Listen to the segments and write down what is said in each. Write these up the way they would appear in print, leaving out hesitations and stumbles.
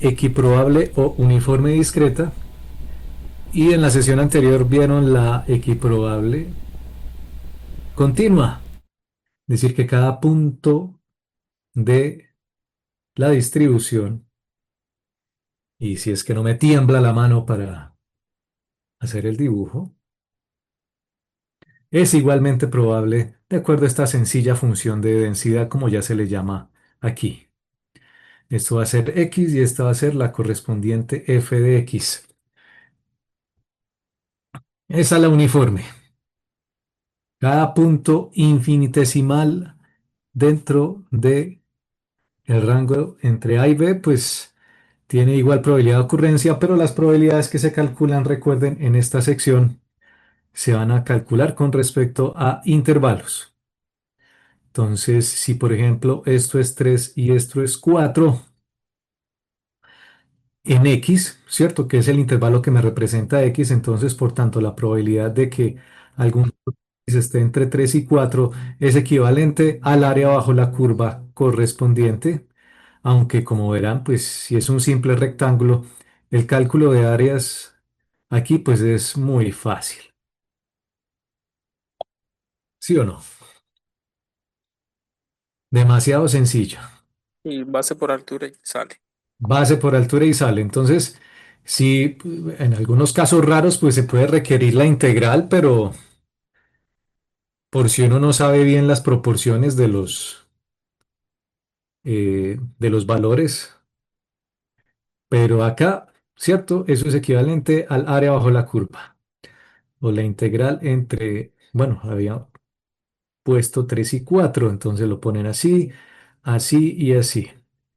equiprobable o uniforme discreta. Y en la sesión anterior vieron la equiprobable continua. Es decir, que cada punto de la distribución, y si es que no me tiembla la mano para hacer el dibujo, es igualmente probable de acuerdo a esta sencilla función de densidad como ya se le llama aquí. Esto va a ser x y esta va a ser la correspondiente f de x. Esa es la uniforme. Cada punto infinitesimal dentro de el rango entre A y B, pues tiene igual probabilidad de ocurrencia, pero las probabilidades que se calculan, recuerden, en esta sección se van a calcular con respecto a intervalos. Entonces, si por ejemplo esto es 3 y esto es 4 en X, ¿cierto? Que es el intervalo que me representa X, entonces por tanto la probabilidad de que algún X esté entre 3 y 4 es equivalente al área bajo la curva correspondiente, aunque como verán, pues si es un simple rectángulo, el cálculo de áreas aquí pues es muy fácil, ¿sí o no? Demasiado sencillo. Y base por altura y sale. Base por altura y sale. Entonces, sí, en algunos casos raros, pues se puede requerir la integral, pero por si uno no sabe bien las proporciones de los valores, pero acá, ¿cierto? Eso es equivalente al área bajo la curva, o la integral entre, bueno, había puesto 3 y 4 entonces lo ponen así, así y así.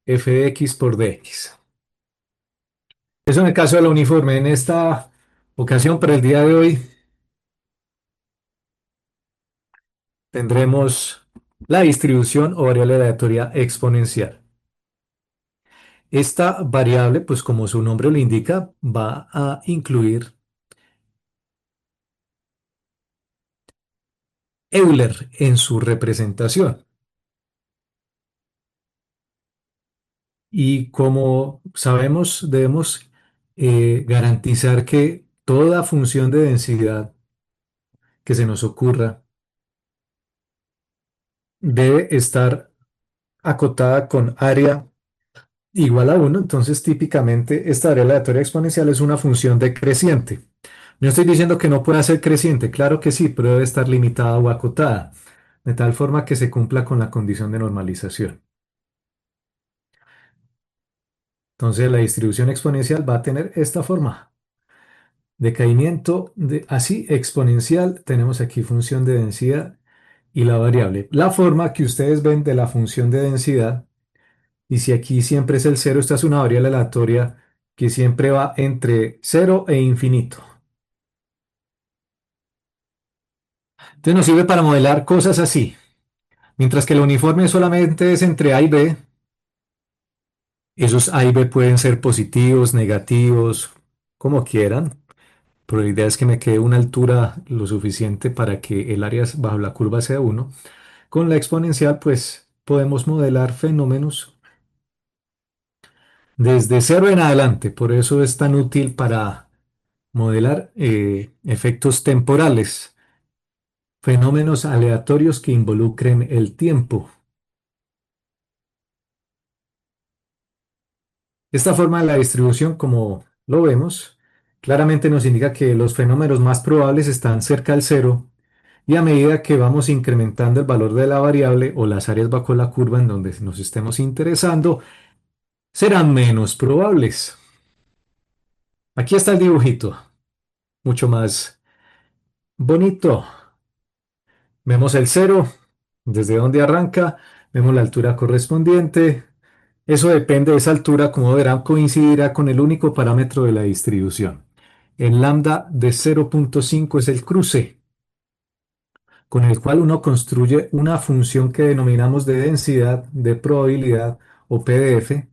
F de x por dx. Eso en el caso de la uniforme. En esta ocasión, para el día de hoy, tendremos la distribución o variable aleatoria exponencial. Esta variable, pues como su nombre lo indica, va a incluir Euler en su representación. Y como sabemos, debemos garantizar que toda función de densidad que se nos ocurra debe estar acotada con área igual a uno. Entonces, típicamente, esta área aleatoria exponencial es una función decreciente. No estoy diciendo que no pueda ser creciente, claro que sí, pero debe estar limitada o acotada, de tal forma que se cumpla con la condición de normalización. Entonces, la distribución exponencial va a tener esta forma. Decaimiento así exponencial. Tenemos aquí función de densidad y la variable. La forma que ustedes ven de la función de densidad, y si aquí siempre es el cero, esta es una variable aleatoria que siempre va entre cero e infinito. Entonces nos sirve para modelar cosas así. Mientras que el uniforme solamente es entre A y B, esos A y B pueden ser positivos, negativos, como quieran, pero la idea es que me quede una altura lo suficiente para que el área bajo la curva sea uno. Con la exponencial, pues podemos modelar fenómenos desde cero en adelante. Por eso es tan útil para modelar efectos temporales, fenómenos aleatorios que involucren el tiempo. Esta forma de la distribución, como lo vemos, claramente nos indica que los fenómenos más probables están cerca del cero y a medida que vamos incrementando el valor de la variable o las áreas bajo la curva en donde nos estemos interesando, serán menos probables. Aquí está el dibujito, mucho más bonito. Vemos el cero, desde donde arranca, vemos la altura correspondiente. Eso depende de esa altura, como verán, coincidirá con el único parámetro de la distribución. El lambda de 0,5 es el cruce, con el cual uno construye una función que denominamos de densidad, de probabilidad o PDF,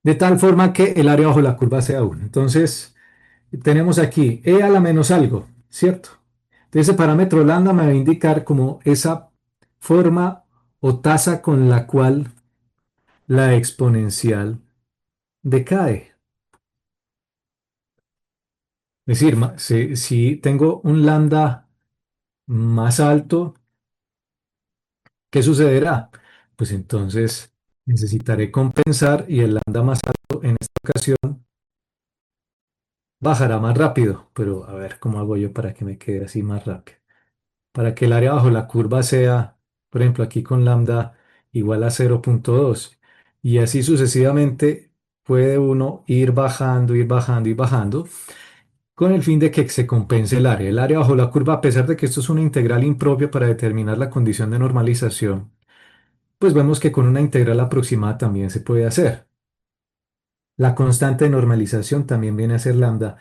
de tal forma que el área bajo la curva sea 1. Entonces, tenemos aquí e a la menos algo, ¿cierto? Entonces, ese parámetro lambda me va a indicar como esa forma o tasa con la cual la exponencial decae. Es decir, si tengo un lambda más alto, ¿qué sucederá? Pues entonces necesitaré compensar y el lambda más alto en esta ocasión bajará más rápido. Pero a ver, ¿cómo hago yo para que me quede así más rápido? Para que el área bajo la curva sea, por ejemplo, aquí con lambda igual a 0,2 y así sucesivamente puede uno ir bajando, ir bajando, ir bajando con el fin de que se compense el área. El área bajo la curva, a pesar de que esto es una integral impropia para determinar la condición de normalización, pues vemos que con una integral aproximada también se puede hacer. La constante de normalización también viene a ser lambda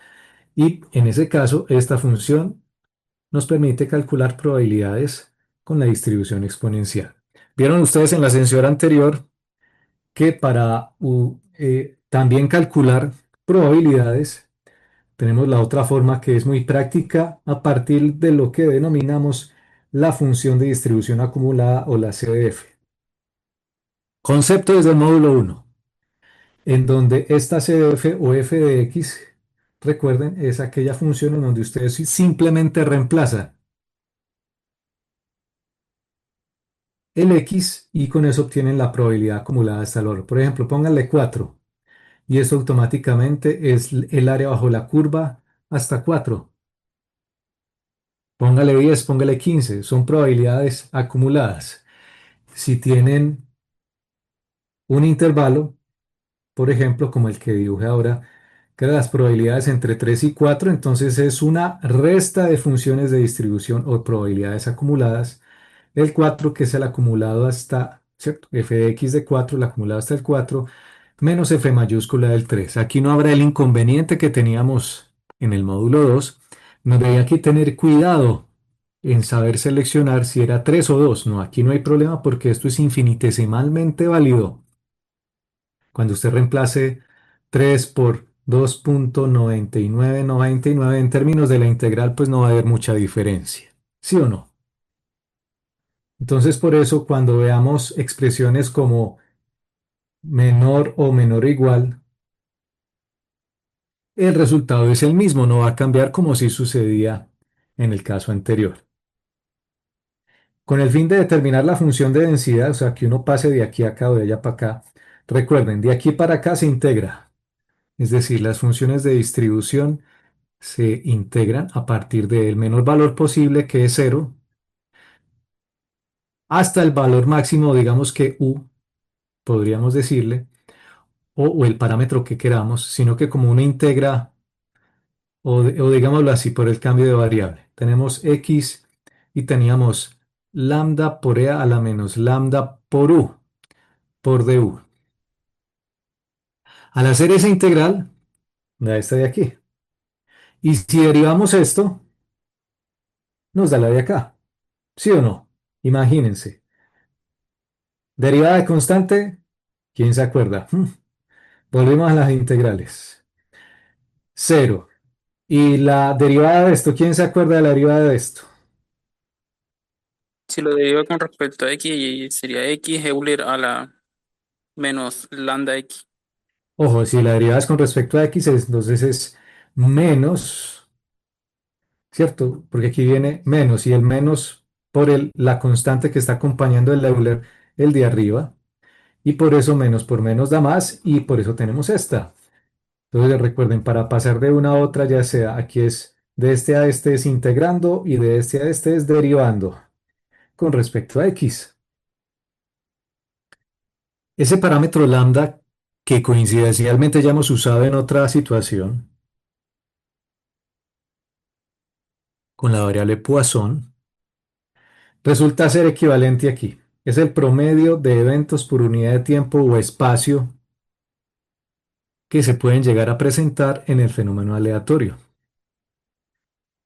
y en ese caso esta función nos permite calcular probabilidades con la distribución exponencial. Vieron ustedes en la ascensor anterior que para también calcular probabilidades tenemos la otra forma que es muy práctica a partir de lo que denominamos la función de distribución acumulada o la CDF. Concepto desde el módulo 1, en donde esta CDF o f de x, recuerden, es aquella función en donde ustedes simplemente reemplazan el x y con eso obtienen la probabilidad acumulada hasta el valor. Por ejemplo, pónganle 4 y eso automáticamente es el área bajo la curva hasta 4. Póngale 10, póngale 15, son probabilidades acumuladas. Si tienen un intervalo, por ejemplo, como el que dibujé ahora, que era las probabilidades entre 3 y 4, entonces es una resta de funciones de distribución o probabilidades acumuladas. El 4, que es el acumulado hasta, ¿cierto? F de x de 4, el acumulado hasta el 4, menos F mayúscula del 3. Aquí no habrá el inconveniente que teníamos en el módulo 2. Nos debía que tener cuidado en saber seleccionar si era 3 o 2. No, aquí no hay problema porque esto es infinitesimalmente válido. Cuando usted reemplace 3 por 2,9999 en términos de la integral, pues no va a haber mucha diferencia. ¿Sí o no? Entonces, por eso, cuando veamos expresiones como menor o menor o igual, el resultado es el mismo, no va a cambiar como si sucedía en el caso anterior. Con el fin de determinar la función de densidad, o sea, que uno pase de aquí a acá o de allá para acá, recuerden, de aquí para acá se integra, es decir, las funciones de distribución se integran a partir del menor valor posible, que es cero, hasta el valor máximo, digamos que u, podríamos decirle, o el parámetro que queramos, sino que como uno integra, o digámoslo así, por el cambio de variable. Tenemos x y teníamos lambda por e a la menos lambda por u, por du. Al hacer esa integral, da esta de aquí. Y si derivamos esto, nos da la de acá. ¿Sí o no? Imagínense. Derivada de constante, ¿quién se acuerda? Volvemos a las integrales. Cero. Y la derivada de esto, ¿quién se acuerda de la derivada de esto? Si lo deriva con respecto a x, sería x Euler a la menos lambda x. Ojo, si la derivada es con respecto a x, entonces es menos, ¿cierto? Porque aquí viene menos y el menos por la constante que está acompañando el Euler, el de arriba, y por eso menos por menos da más y por eso tenemos esta. Entonces recuerden, para pasar de una a otra, ya sea aquí es de este a este es integrando y de este a este es derivando con respecto a x. Ese parámetro lambda que coincidencialmente ya hemos usado en otra situación con la variable Poisson, resulta ser equivalente aquí. Es el promedio de eventos por unidad de tiempo o espacio que se pueden llegar a presentar en el fenómeno aleatorio.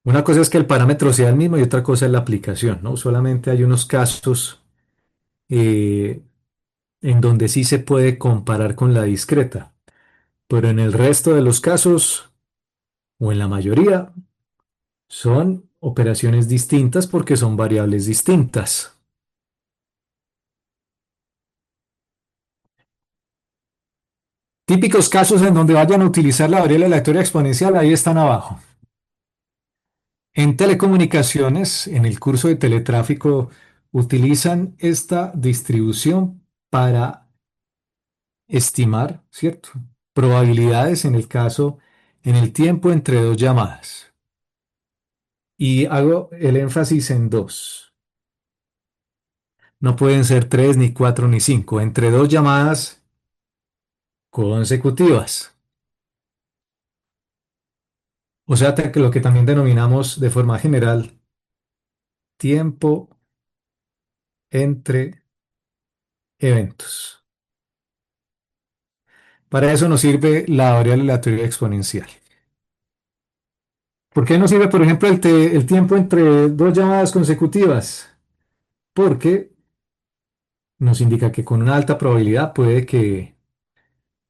Una cosa es que el parámetro sea el mismo y otra cosa es la aplicación, ¿no? Solamente hay unos casos eh, en donde sí se puede comparar con la discreta, pero en el resto de los casos, o en la mayoría, son operaciones distintas porque son variables distintas. Típicos casos en donde vayan a utilizar la variable aleatoria exponencial, ahí están abajo. En telecomunicaciones, en el curso de teletráfico, utilizan esta distribución para estimar, ¿cierto? Probabilidades en el caso, en el tiempo entre dos llamadas. Y hago el énfasis en dos. No pueden ser tres, ni cuatro, ni cinco. Entre dos llamadas consecutivas. O sea, que lo que también denominamos de forma general tiempo entre eventos. Para eso nos sirve la variable aleatoria exponencial. ¿Por qué nos sirve, por ejemplo, el tiempo entre dos llamadas consecutivas? Porque nos indica que con una alta probabilidad puede que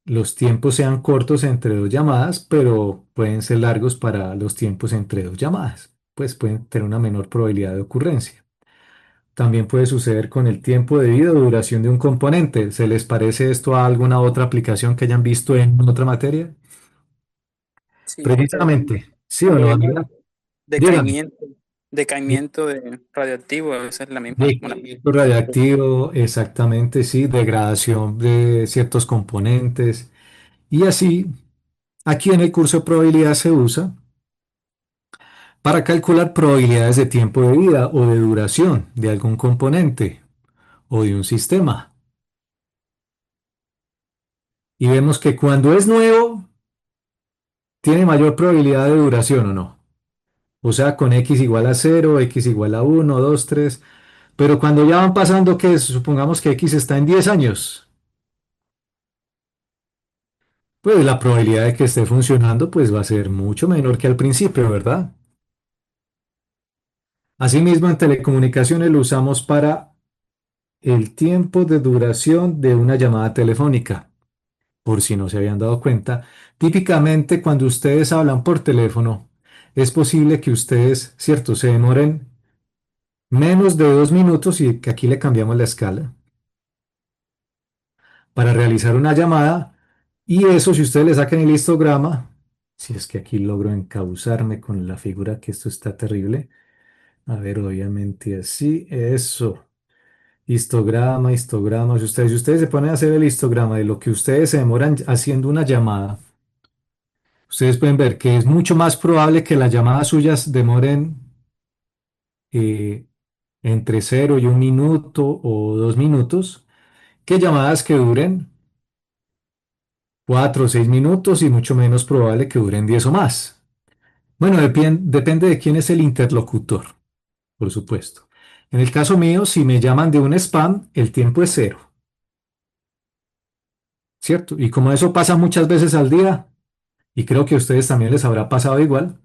los tiempos sean cortos entre dos llamadas, pero pueden ser largos para los tiempos entre dos llamadas. Pues pueden tener una menor probabilidad de ocurrencia. También puede suceder con el tiempo de vida o duración de un componente. ¿Se les parece esto a alguna otra aplicación que hayan visto en otra materia? Sí, Precisamente, ¿sí o cuando no, vemos Daniela? Dígame. decaimiento, decaimiento de radioactivo, esa es la misma, una Decaimiento radiactivo, exactamente, sí, degradación de ciertos componentes. Y así, aquí en el curso de probabilidad se usa para calcular probabilidades de tiempo de vida o de duración de algún componente o de un sistema. Y vemos que cuando es nuevo, tiene mayor probabilidad de duración o no. O sea, con x igual a cero, x igual a uno, 2, 3. Pero cuando ya van pasando, que supongamos que x está en 10 años, pues la probabilidad de que esté funcionando pues va a ser mucho menor que al principio, ¿verdad? Asimismo, en telecomunicaciones lo usamos para el tiempo de duración de una llamada telefónica. Por si no se habían dado cuenta, típicamente cuando ustedes hablan por teléfono, es posible que ustedes, cierto, se demoren menos de 2 minutos y que aquí le cambiamos la escala para realizar una llamada. Y eso, si ustedes le sacan el histograma, si es que aquí logro encauzarme con la figura, que esto está terrible. A ver, obviamente así, eso. Histograma, histograma. Si ustedes se ponen a hacer el histograma de lo que ustedes se demoran haciendo una llamada, ustedes pueden ver que es mucho más probable que las llamadas suyas demoren eh, entre 0 y 1 minuto o 2 minutos, que llamadas que duren 4 o 6 minutos y mucho menos probable que duren 10 o más. Bueno, depende de quién es el interlocutor, por supuesto. En el caso mío, si me llaman de un spam, el tiempo es cero, ¿cierto? Y como eso pasa muchas veces al día, y creo que a ustedes también les habrá pasado igual,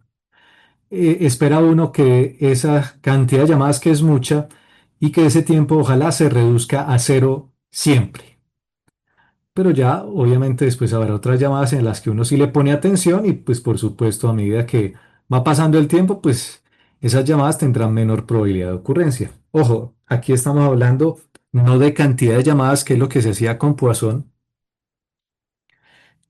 espera uno que esa cantidad de llamadas que es mucha y que ese tiempo ojalá se reduzca a cero siempre. Pero ya obviamente después habrá otras llamadas en las que uno sí le pone atención y pues por supuesto a medida que va pasando el tiempo, pues esas llamadas tendrán menor probabilidad de ocurrencia. Ojo, aquí estamos hablando no de cantidad de llamadas, que es lo que se hacía con Poisson,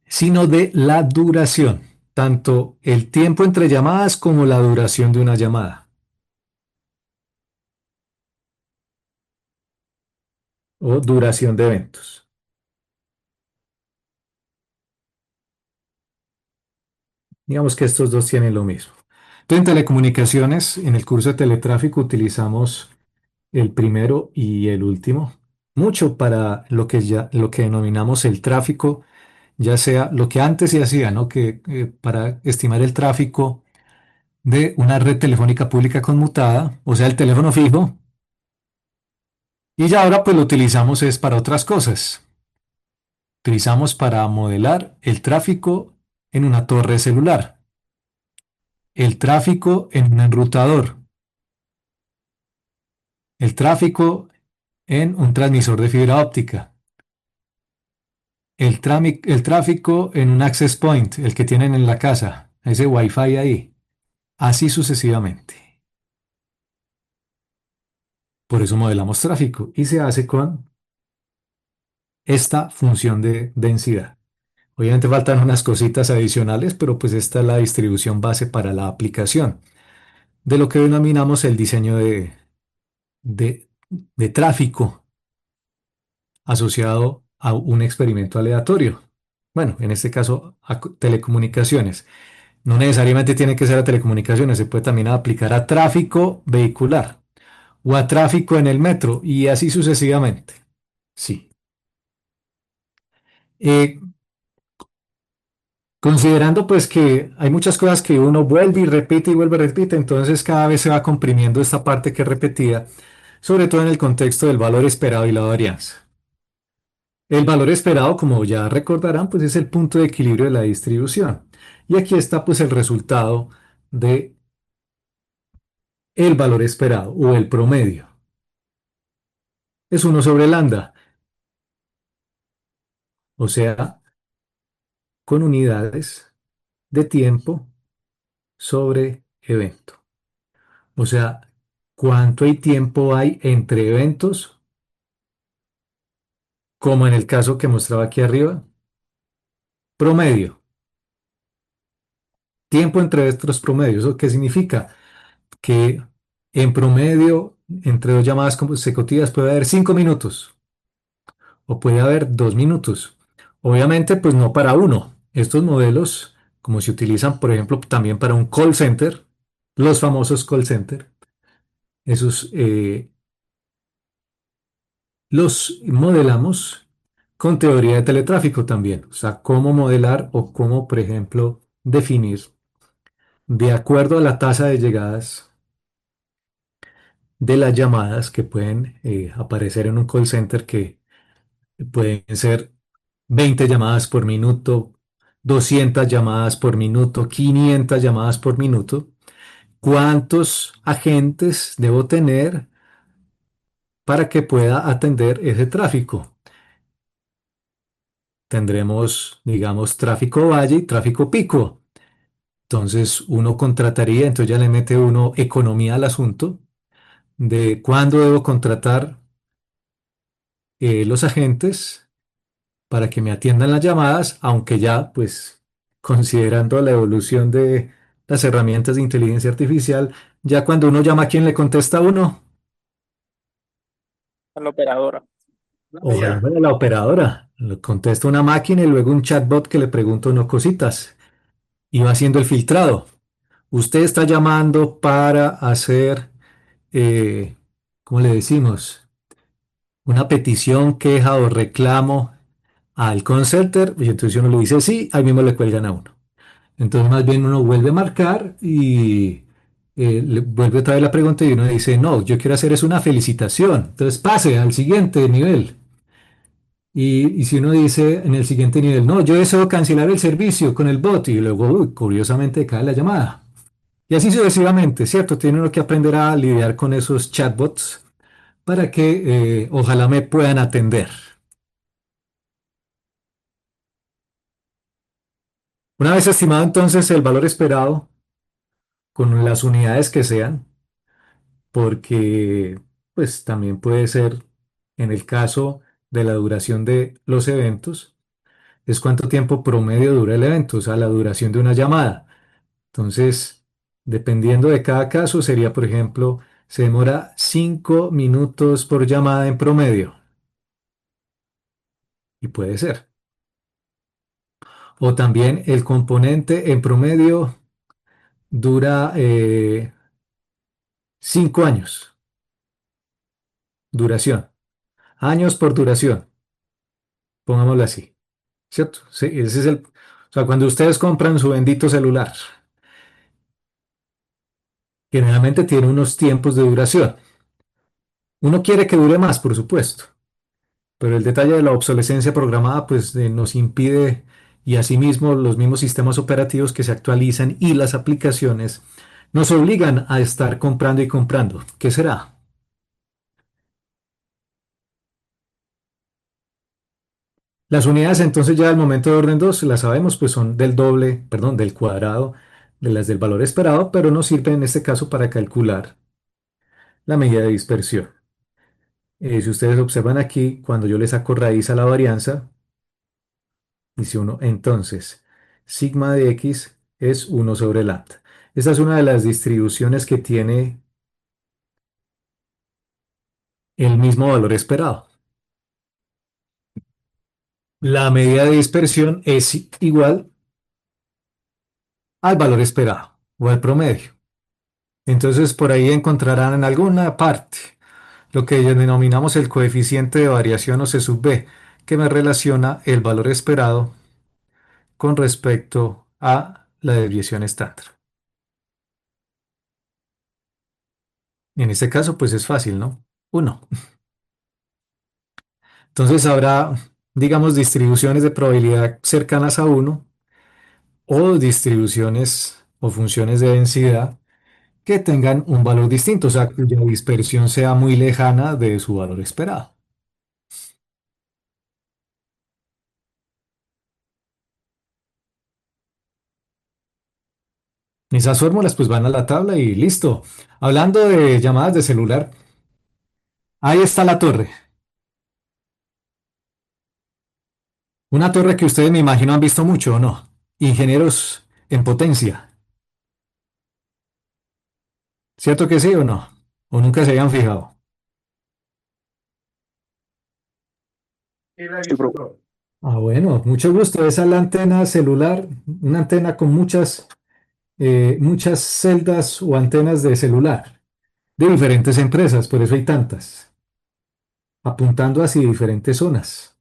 sino de la duración, tanto el tiempo entre llamadas como la duración de una llamada o duración de eventos. Digamos que estos dos tienen lo mismo. Entonces, en telecomunicaciones, en el curso de teletráfico utilizamos el primero y el último, mucho para lo que denominamos el tráfico, ya sea lo que antes se hacía, ¿no? Que para estimar el tráfico de una red telefónica pública conmutada, o sea, el teléfono fijo, y ya ahora pues lo utilizamos es para otras cosas. Utilizamos para modelar el tráfico en una torre celular, el tráfico en un enrutador, el tráfico en un transmisor de fibra óptica, el tráfico en un access point, el que tienen en la casa, ese Wi-Fi ahí, así sucesivamente. Por eso modelamos tráfico y se hace con esta función de densidad. Obviamente faltan unas cositas adicionales, pero pues esta es la distribución base para la aplicación de lo que denominamos el diseño de, de tráfico asociado a un experimento aleatorio. Bueno, en este caso a telecomunicaciones. No necesariamente tiene que ser a telecomunicaciones, se puede también aplicar a tráfico vehicular o a tráfico en el metro y así sucesivamente. Sí. Eh, Considerando pues que hay muchas cosas que uno vuelve y vuelve y repite, entonces cada vez se va comprimiendo esta parte que es repetida, sobre todo en el contexto del valor esperado y la varianza. El valor esperado, como ya recordarán, pues es el punto de equilibrio de la distribución. Y aquí está pues el resultado de el valor esperado o el promedio. Es uno sobre lambda, o sea, con unidades de tiempo sobre evento. O sea, cuánto hay tiempo hay entre eventos, como en el caso que mostraba aquí arriba, promedio. Tiempo entre estos promedios. ¿Eso qué significa? Que en promedio, entre dos llamadas consecutivas puede haber 5 minutos o puede haber 2 minutos. Obviamente, pues no para uno. Estos modelos, como se utilizan, por ejemplo, también para un call center, los famosos call center, esos los modelamos con teoría de teletráfico también. O sea, cómo modelar o cómo, por ejemplo, definir de acuerdo a la tasa de llegadas de las llamadas que pueden aparecer en un call center, que pueden ser 20 llamadas por minuto, 200 llamadas por minuto, 500 llamadas por minuto. ¿Cuántos agentes debo tener para que pueda atender ese tráfico? Tendremos, digamos, tráfico valle y tráfico pico. Entonces uno contrataría, entonces ya le mete uno economía al asunto de cuándo debo contratar los agentes para que me atiendan las llamadas, aunque ya, pues, considerando la evolución de las herramientas de inteligencia artificial, ya cuando uno llama, ¿a quién le contesta a uno? A la operadora. Ojalá fuera la operadora. Le contesta una máquina y luego un chatbot que le pregunta uno cositas y va haciendo el filtrado. Usted está llamando para hacer, eh, ¿cómo le decimos? Una petición, queja o reclamo al call center, y entonces uno le dice sí, ahí mismo le cuelgan a uno. Entonces más bien uno vuelve a marcar y le vuelve otra vez la pregunta y uno dice, no, yo quiero hacer es una felicitación. Entonces pase al siguiente nivel. Y si uno dice en el siguiente nivel, no, yo deseo cancelar el servicio con el bot y luego, uy, curiosamente, cae la llamada. Y así sucesivamente, ¿cierto? Tiene uno que aprender a lidiar con esos chatbots para que ojalá me puedan atender. Una vez estimado entonces el valor esperado con las unidades que sean, porque pues también puede ser en el caso de la duración de los eventos, es cuánto tiempo promedio dura el evento, o sea, la duración de una llamada. Entonces, dependiendo de cada caso, sería, por ejemplo, se demora 5 minutos por llamada en promedio, y puede ser. O también el componente en promedio dura 5 años, duración. Años por duración, pongámoslo así, ¿cierto? Sí, ese es el, o sea, cuando ustedes compran su bendito celular, generalmente tiene unos tiempos de duración. Uno quiere que dure más, por supuesto, pero el detalle de la obsolescencia programada pues nos impide, y asimismo los mismos sistemas operativos que se actualizan y las aplicaciones nos obligan a estar comprando y comprando. ¿Qué será? Las unidades entonces ya al momento de orden 2 las sabemos, pues son del doble, perdón, del cuadrado de las del valor esperado, pero nos sirven en este caso para calcular la medida de dispersión. Si ustedes observan aquí, cuando yo le saco raíz a la varianza, Dice uno, entonces, sigma de x es uno sobre lambda. Esta es una de las distribuciones que tiene el mismo valor esperado. La medida de dispersión es igual al valor esperado o al promedio. Entonces, por ahí encontrarán en alguna parte lo que denominamos el coeficiente de variación o C sub b, que me relaciona el valor esperado con respecto a la desviación estándar. En este caso, pues es fácil, ¿no? Uno. Entonces habrá, digamos, distribuciones de probabilidad cercanas a uno o distribuciones o funciones de densidad que tengan un valor distinto, o sea, cuya dispersión sea muy lejana de su valor esperado. Esas fórmulas pues van a la tabla y listo. Hablando de llamadas de celular, ahí está la torre. Una torre que ustedes me imagino han visto mucho, ¿o no? Ingenieros en potencia. ¿Cierto que sí o no? ¿O nunca se habían fijado? Sí, Ah, bueno, mucho gusto. Esa es la antena celular, una antena con muchas celdas o antenas de celular de diferentes empresas, por eso hay tantas, apuntando hacia diferentes zonas.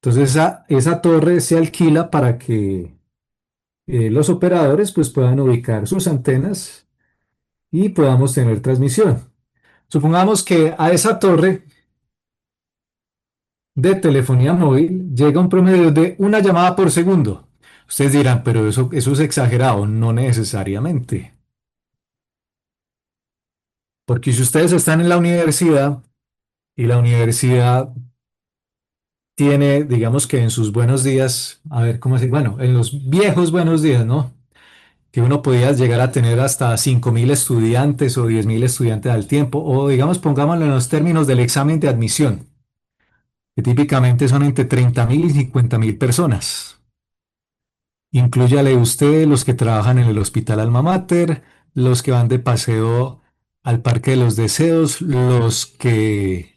Entonces esa torre se alquila para que los operadores pues puedan ubicar sus antenas y podamos tener transmisión. Supongamos que a esa torre de telefonía móvil llega un promedio de una llamada por segundo. Ustedes dirán, pero eso es exagerado. No necesariamente. Porque si ustedes están en la universidad y la universidad tiene, digamos que en sus buenos días, a ver cómo se, bueno, en los viejos buenos días, ¿no? Que uno podía llegar a tener hasta 5.000 estudiantes o 10.000 estudiantes al tiempo, o digamos, pongámoslo en los términos del examen de admisión, que típicamente son entre 30.000 y 50.000 personas. Inclúyale usted los que trabajan en el Hospital Alma Mater, los que van de paseo al Parque de los Deseos, los que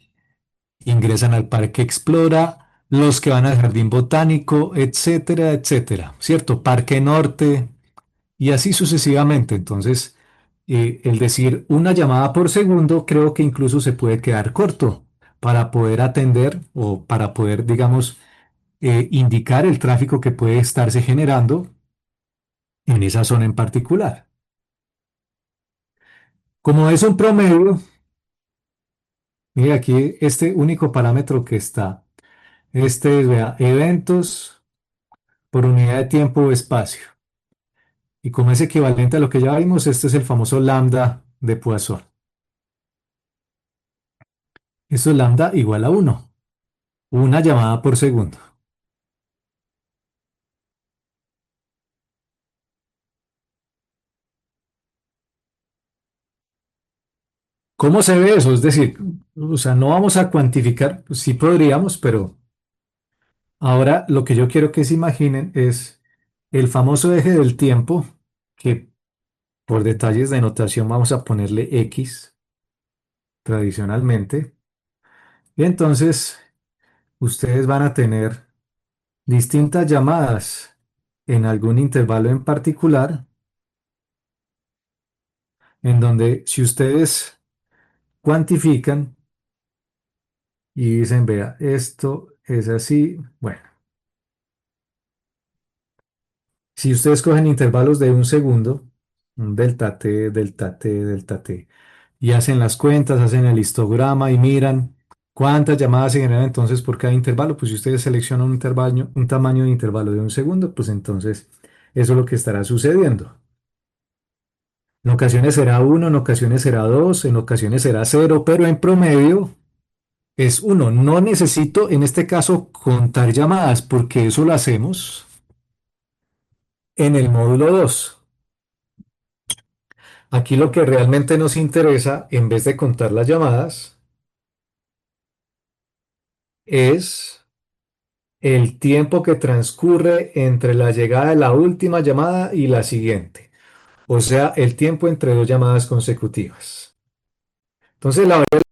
ingresan al Parque Explora, los que van al Jardín Botánico, etcétera, etcétera, ¿cierto? Parque Norte y así sucesivamente. Entonces, el decir una llamada por segundo creo que incluso se puede quedar corto para poder atender o para poder, digamos, indicar el tráfico que puede estarse generando en esa zona en particular. Como es un promedio, mire aquí este único parámetro que está, este es, vea, eventos por unidad de tiempo o espacio. Y como es equivalente a lo que ya vimos, este es el famoso lambda de Poisson. Eso es lambda igual a uno, una llamada por segundo. ¿Cómo se ve eso? Es decir, o sea, no vamos a cuantificar, pues sí podríamos, pero ahora lo que yo quiero que se imaginen es el famoso eje del tiempo, que por detalles de notación vamos a ponerle X tradicionalmente. Y entonces ustedes van a tener distintas llamadas en algún intervalo en particular, en donde si ustedes cuantifican y dicen, vea, esto es así, bueno, si ustedes cogen intervalos de un segundo, un delta t, delta t, delta t, y hacen las cuentas, hacen el histograma y miran cuántas llamadas se generan entonces por cada intervalo, pues si ustedes seleccionan un tamaño de intervalo de un segundo, pues entonces eso es lo que estará sucediendo. En ocasiones será uno, en ocasiones será 2, en ocasiones será cero, pero en promedio es uno. No necesito en este caso contar llamadas porque eso lo hacemos en el módulo 2. Aquí lo que realmente nos interesa, en vez de contar las llamadas, es El tiempo que transcurre entre la llegada de la última llamada y la siguiente. O sea, el tiempo entre dos llamadas consecutivas. Entonces, la variable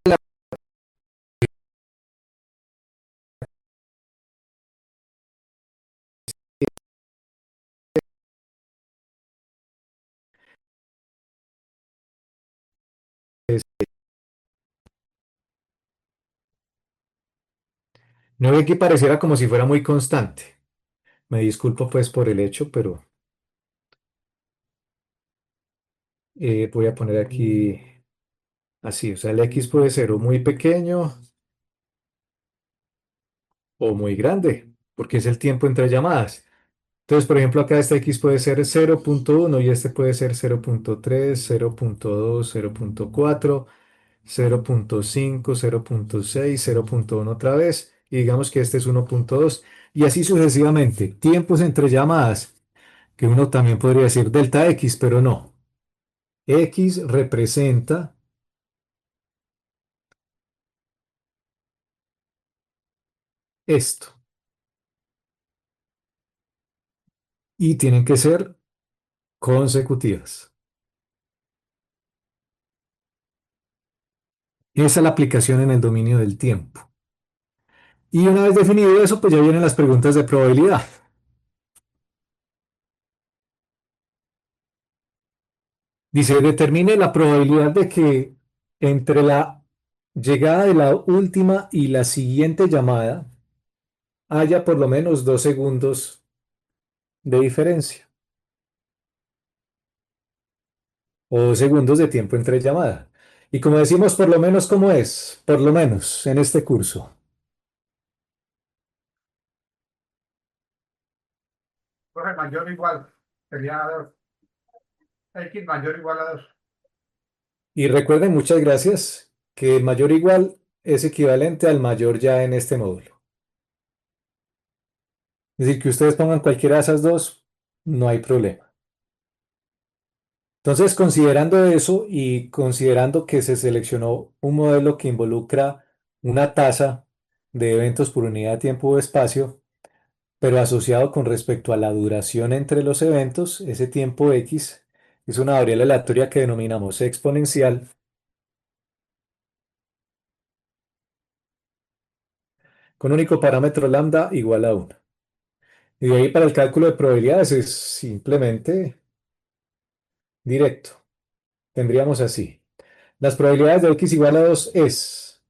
es, no ve que pareciera como si fuera muy constante. Me disculpo pues por el hecho, pero voy a poner aquí así. O sea, el X puede ser o muy pequeño o muy grande, porque es el tiempo entre llamadas. Entonces, por ejemplo, acá este X puede ser 0,1 y este puede ser 0,3, 0,2, 0,4, 0,5, 0,6, 0,1 otra vez. Y digamos que este es 1,2 y así sucesivamente. Tiempos entre llamadas, que uno también podría decir delta X, pero no. X representa esto y tienen que ser consecutivas. Esa es la aplicación en el dominio del tiempo. Y una vez definido eso, pues ya vienen las preguntas de probabilidad. Dice, determine la probabilidad de que entre la llegada de la última y la siguiente llamada haya por lo menos 2 segundos de diferencia o 2 segundos de tiempo entre llamadas. Y como decimos, por lo menos, ¿cómo es? Por lo menos en este curso. Profe, mayor o igual. Sería 2. X mayor o igual a 2. Y recuerden, muchas gracias, que el mayor igual es equivalente al mayor ya en este módulo. Es decir, que ustedes pongan cualquiera de esas dos, no hay problema. Entonces, considerando eso y considerando que se seleccionó un modelo que involucra una tasa de eventos por unidad de tiempo o espacio, pero asociado con respecto a la duración entre los eventos, ese tiempo X es una variable aleatoria que denominamos exponencial, con único parámetro lambda igual a 1. Y de ahí para el cálculo de probabilidades es simplemente directo. Tendríamos así. Las probabilidades de X igual a 2 es,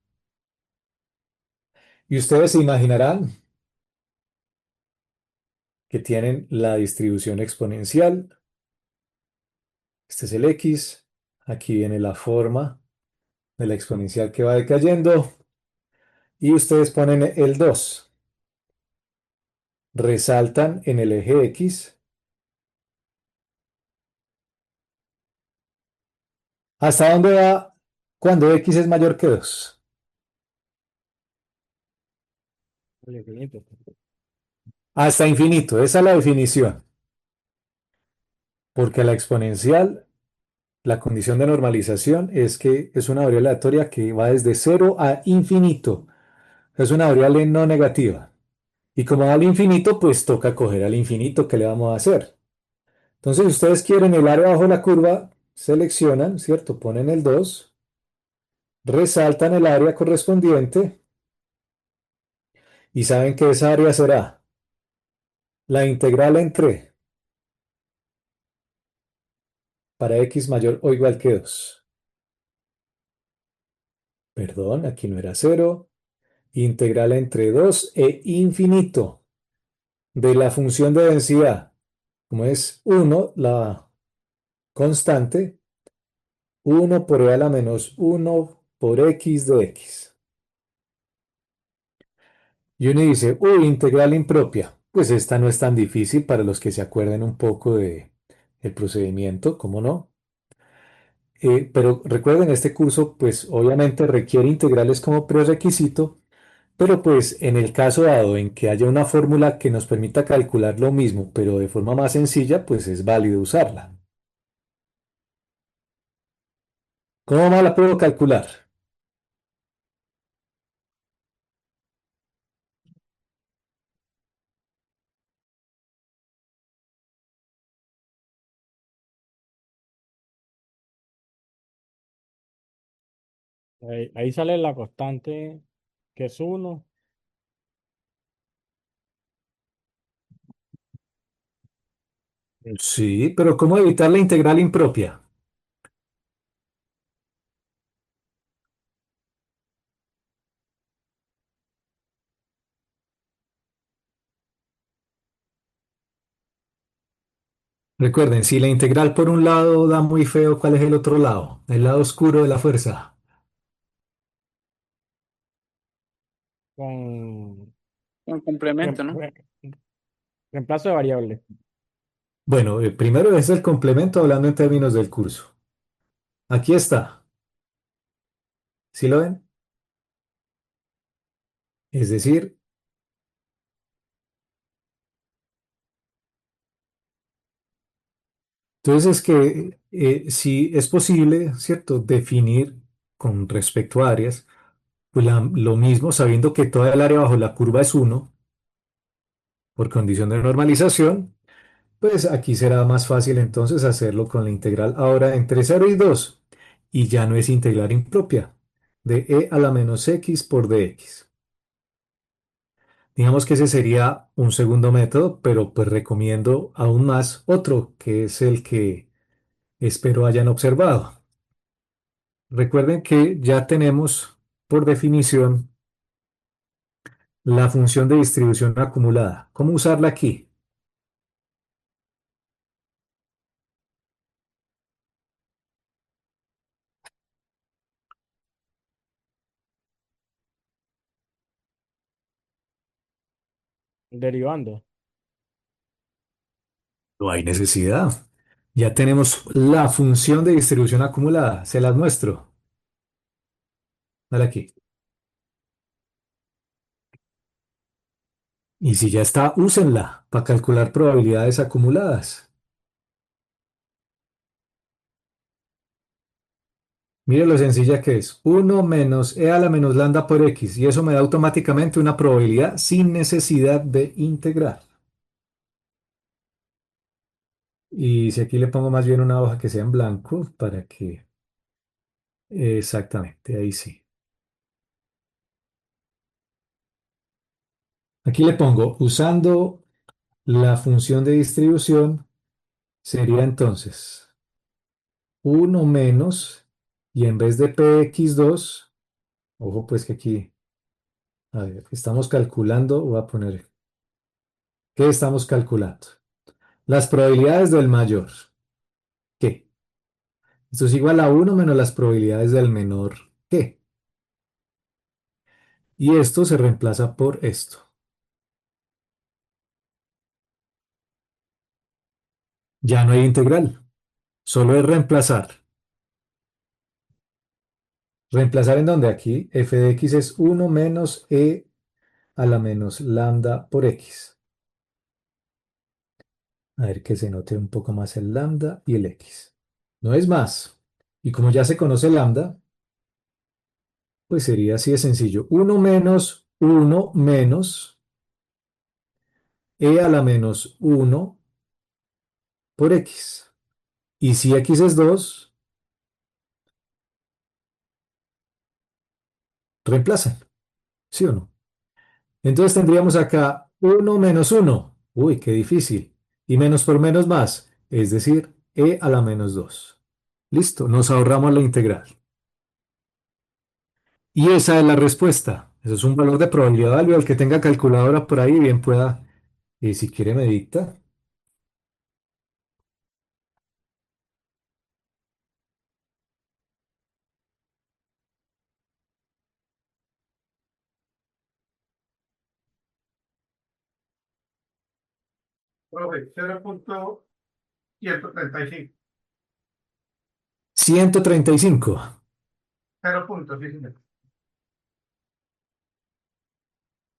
y ustedes se imaginarán que tienen la distribución exponencial. Este es el X. Aquí viene la forma de la exponencial que va decayendo. Y ustedes ponen el 2. Resaltan en el eje X. ¿Hasta dónde va cuando X es mayor que 2? Hasta infinito. Esa es la definición. Porque la exponencial, la condición de normalización es que es una variable aleatoria que va desde cero a infinito. Es una variable no negativa. Y como va al infinito, pues toca coger al infinito. ¿Qué le vamos a hacer? Entonces, si ustedes quieren el área bajo la curva, seleccionan, ¿cierto? Ponen el 2, resaltan el área correspondiente y saben que esa área será la integral entre para x mayor o igual que 2. Perdón, aquí no era cero. Integral entre 2 e infinito de la función de densidad, como es 1 la constante, 1 por e a la menos 1 por x de x. Y uno dice, uy, integral impropia. Pues esta no es tan difícil para los que se acuerden un poco de el procedimiento, ¿cómo no? Pero recuerden, este curso, pues obviamente requiere integrales como prerequisito, pero pues en el caso dado en que haya una fórmula que nos permita calcular lo mismo, pero de forma más sencilla, pues es válido usarla. ¿Cómo más la puedo calcular? Ahí sale la constante, que es uno. Sí, pero ¿cómo evitar la integral impropia? Recuerden, si la integral por un lado da muy feo, ¿cuál es el otro lado? El lado oscuro de la fuerza. con Un complemento, rem- ¿no? re- reemplazo de variable. Bueno, primero es el complemento hablando en términos del curso. Aquí está. ¿Sí lo ven? Es decir, entonces es que si es posible, ¿cierto? Definir con respecto a áreas, pues lo mismo sabiendo que toda el área bajo la curva es uno por condición de normalización, pues aquí será más fácil entonces hacerlo con la integral ahora entre 0 y 2 y ya no es integral impropia de e a la menos x por dx. Digamos que ese sería un segundo método, pero pues recomiendo aún más otro, que es el que espero hayan observado. Recuerden que ya tenemos por definición la función de distribución acumulada. ¿Cómo usarla aquí? Derivando. No hay necesidad. Ya tenemos la función de distribución acumulada. Se las muestro. Dale aquí. Y si ya está, úsenla para calcular probabilidades acumuladas. Mire lo sencilla que es. Uno menos e a la menos lambda por x. Y eso me da automáticamente una probabilidad sin necesidad de integrar. Y si aquí le pongo más bien una hoja que sea en blanco para que... Exactamente, ahí sí. Aquí le pongo, usando la función de distribución, sería entonces uno menos, y en vez de px2, ojo pues que aquí, a ver, estamos calculando, voy a poner, ¿qué estamos calculando? Las probabilidades del mayor. ¿Qué? Esto es igual a uno menos las probabilidades del menor. ¿Qué? Y esto se reemplaza por esto. Ya no hay integral, solo es reemplazar. ¿Reemplazar en dónde? Aquí, f de x es uno menos e a la menos lambda por x. A ver que se note un poco más el lambda y el x. No es más. Y como ya se conoce lambda, pues sería así de sencillo. Uno menos uno menos e a la menos uno por x. Y si x es 2, reemplazan, ¿sí o no? Entonces tendríamos acá uno menos uno. Uy, qué difícil. Y menos por menos más, es decir, e a la menos 2. Listo, nos ahorramos la integral. Y esa es la respuesta. Eso es un valor de probabilidad válido. El que tenga calculadora por ahí bien pueda, si quiere, me dicta. Profe, 0.135. 135. 0 puntos, sí, señor.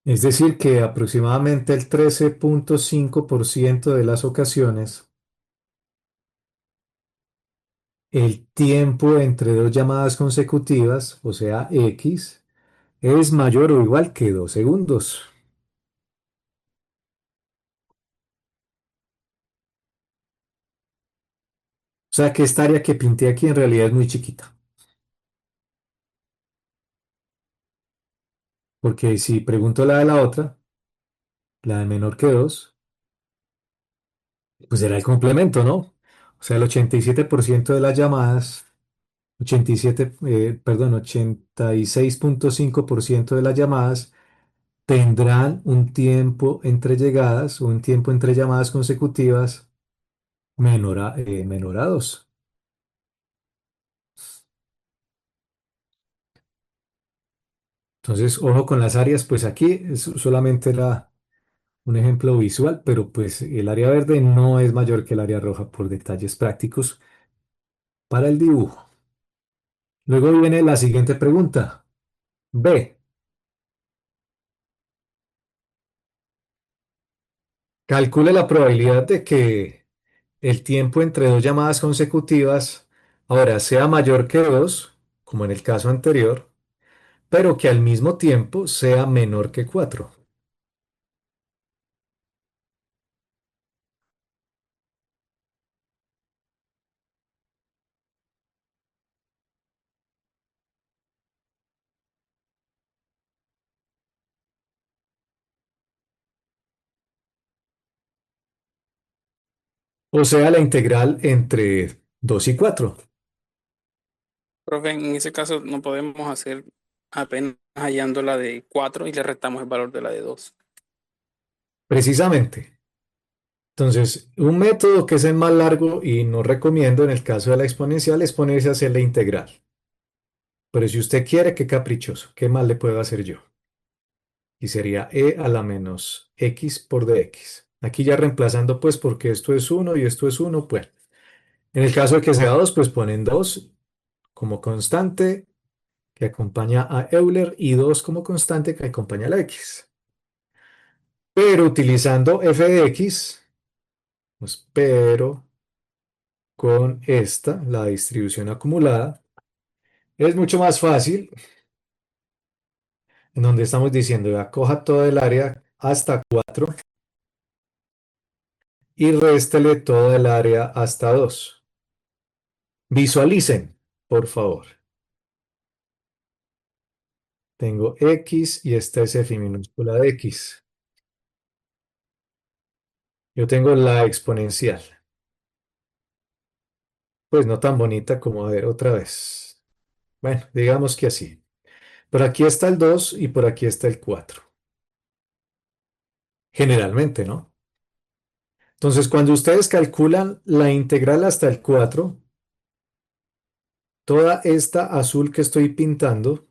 Es decir, que aproximadamente el 13,5% de las ocasiones, el tiempo entre dos llamadas consecutivas, o sea, X, es mayor o igual que 2 segundos. O sea que esta área que pinté aquí en realidad es muy chiquita. porque si pregunto la de la otra, la de menor que 2, pues será el complemento, ¿no? O sea, el 87% de las llamadas, 87, perdón, 86,5% de las llamadas tendrán un tiempo entre llegadas o un tiempo entre llamadas consecutivas menor a 2. Entonces, ojo con las áreas, pues aquí solamente era un ejemplo visual, pero pues el área verde no es mayor que el área roja por detalles prácticos para el dibujo. Luego viene la siguiente pregunta. B. Calcule la probabilidad de que el tiempo entre dos llamadas consecutivas ahora sea mayor que 2, como en el caso anterior, pero que al mismo tiempo sea menor que 4. O sea, la integral entre 2 y 4. Profe, en ese caso no podemos hacer apenas hallando la de 4 y le restamos el valor de la de 2. Precisamente. Entonces, un método que es el más largo y no recomiendo en el caso de la exponencial es ponerse a hacer la integral. Pero si usted quiere, qué caprichoso, ¿qué más le puedo hacer yo? Y sería e a la menos x por dx. Aquí ya reemplazando, pues, porque esto es uno y esto es uno, pues. En el caso de que sea 2, pues ponen 2 como constante que acompaña a Euler y 2 como constante que acompaña a la x. Pero utilizando f de x, pues, pero con esta, la distribución acumulada, es mucho más fácil, en donde estamos diciendo, ya, coja todo el área hasta 4 y réstele toda el área hasta 2. Visualicen, por favor. Tengo x y esta es f minúscula de x. Yo tengo la exponencial. Pues no tan bonita como, a ver, otra vez. Bueno, digamos que así. Por aquí está el 2 y por aquí está el 4. Generalmente, ¿no? Entonces, cuando ustedes calculan la integral hasta el 4, toda esta azul que estoy pintando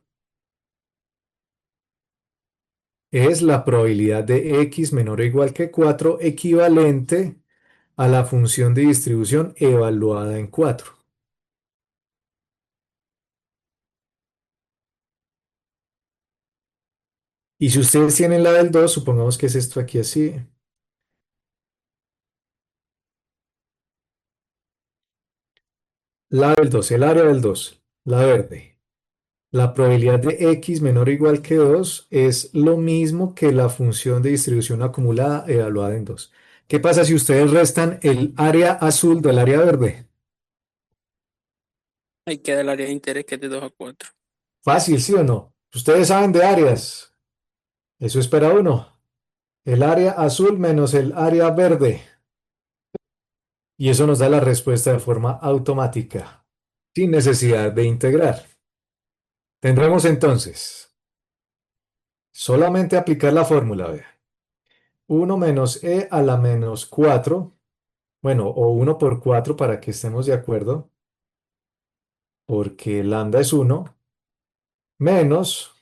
es la probabilidad de x menor o igual que 4 equivalente a la función de distribución evaluada en 4. Y si ustedes tienen la del 2, supongamos que es esto aquí así. La del 2, el área del 2, la verde. La probabilidad de x menor o igual que 2 es lo mismo que la función de distribución acumulada evaluada en 2. ¿Qué pasa si ustedes restan el área azul del área verde? Ahí queda el área de interés que es de 2 a 4. Fácil, ¿sí o no? Ustedes saben de áreas. Eso espera uno. El área azul menos el área verde. Y eso nos da la respuesta de forma automática, sin necesidad de integrar. Tendremos entonces solamente aplicar la fórmula, vea. 1 menos e a la menos 4, bueno, o 1 por 4 para que estemos de acuerdo, porque lambda es 1, menos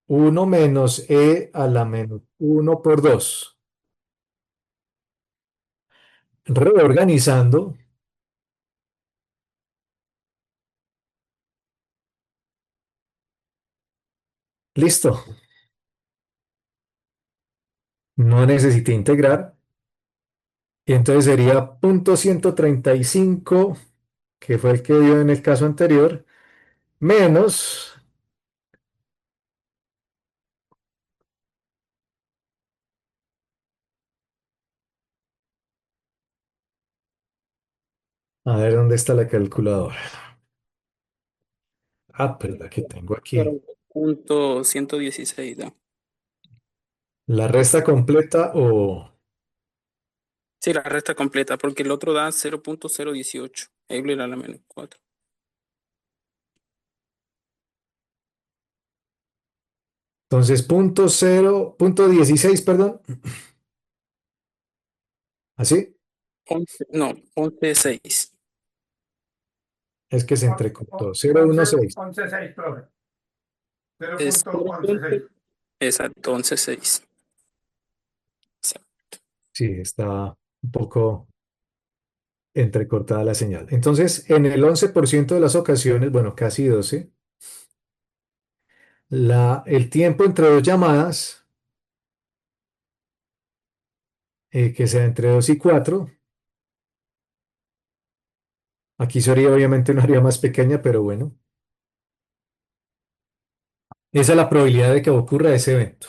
1 menos e a la menos 1 por 2. Reorganizando, listo. No necesité integrar. Y entonces sería 0,135, que fue el que dio en el caso anterior, menos, a ver dónde está la calculadora. Ah, pero la que tengo aquí. 0,116, ¿no? La resta completa o... Sí, la resta completa, porque el otro da 0.018. Euler a la menos 4. Entonces, punto cero, punto 16, perdón. ¿Así? 11, no, 11.6. Es que se entrecortó. 0,16. 11.6, profe. Es 0.11.6. exacto, 11.6. Sí, está un poco entrecortada la señal. Entonces, en el 11% de las ocasiones, bueno, casi 12, el tiempo entre dos llamadas, que sea entre 2 y 4, aquí sería obviamente una área más pequeña, pero bueno, esa es la probabilidad de que ocurra ese evento.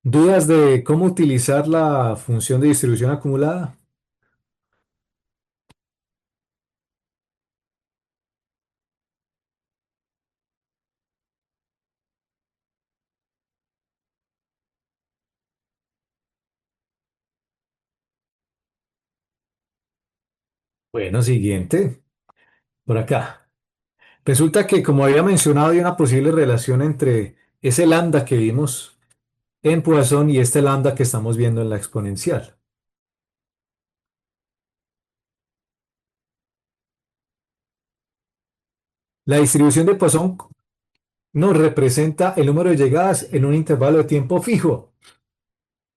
¿Dudas de cómo utilizar la función de distribución acumulada? Bueno, siguiente, por acá. Resulta que, como había mencionado, hay una posible relación entre ese lambda que vimos en Poisson y este lambda que estamos viendo en la exponencial. La distribución de Poisson nos representa el número de llegadas en un intervalo de tiempo fijo,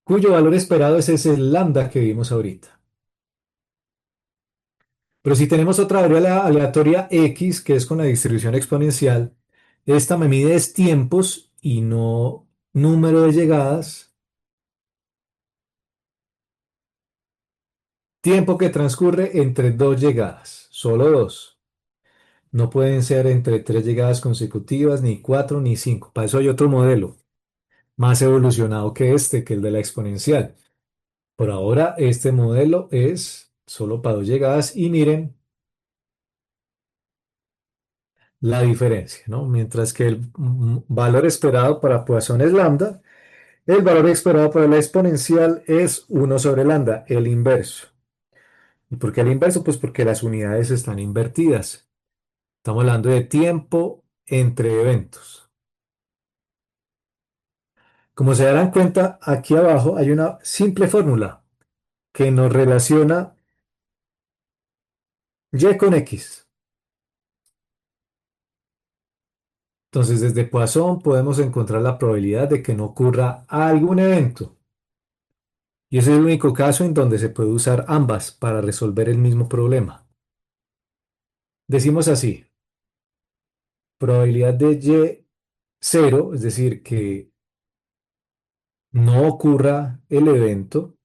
cuyo valor esperado es ese lambda que vimos ahorita. Pero si tenemos otra variable aleatoria x, que es con la distribución exponencial, esta me mide es tiempos y no número de llegadas, tiempo que transcurre entre dos llegadas, solo dos. No pueden ser entre tres llegadas consecutivas, ni cuatro, ni cinco. Para eso hay otro modelo más evolucionado que este, que el de la exponencial. Por ahora, este modelo es solo para dos llegadas y miren la diferencia, ¿no? Mientras que el valor esperado para Poisson es lambda, el valor esperado para la exponencial es uno sobre lambda, el inverso. ¿Y por qué el inverso? Pues porque las unidades están invertidas. Estamos hablando de tiempo entre eventos. Como se darán cuenta, aquí abajo hay una simple fórmula que nos relaciona y con x. Entonces, desde Poisson podemos encontrar la probabilidad de que no ocurra algún evento. Y ese es el único caso en donde se puede usar ambas para resolver el mismo problema. Decimos así, probabilidad de y cero, es decir, que no ocurra el evento.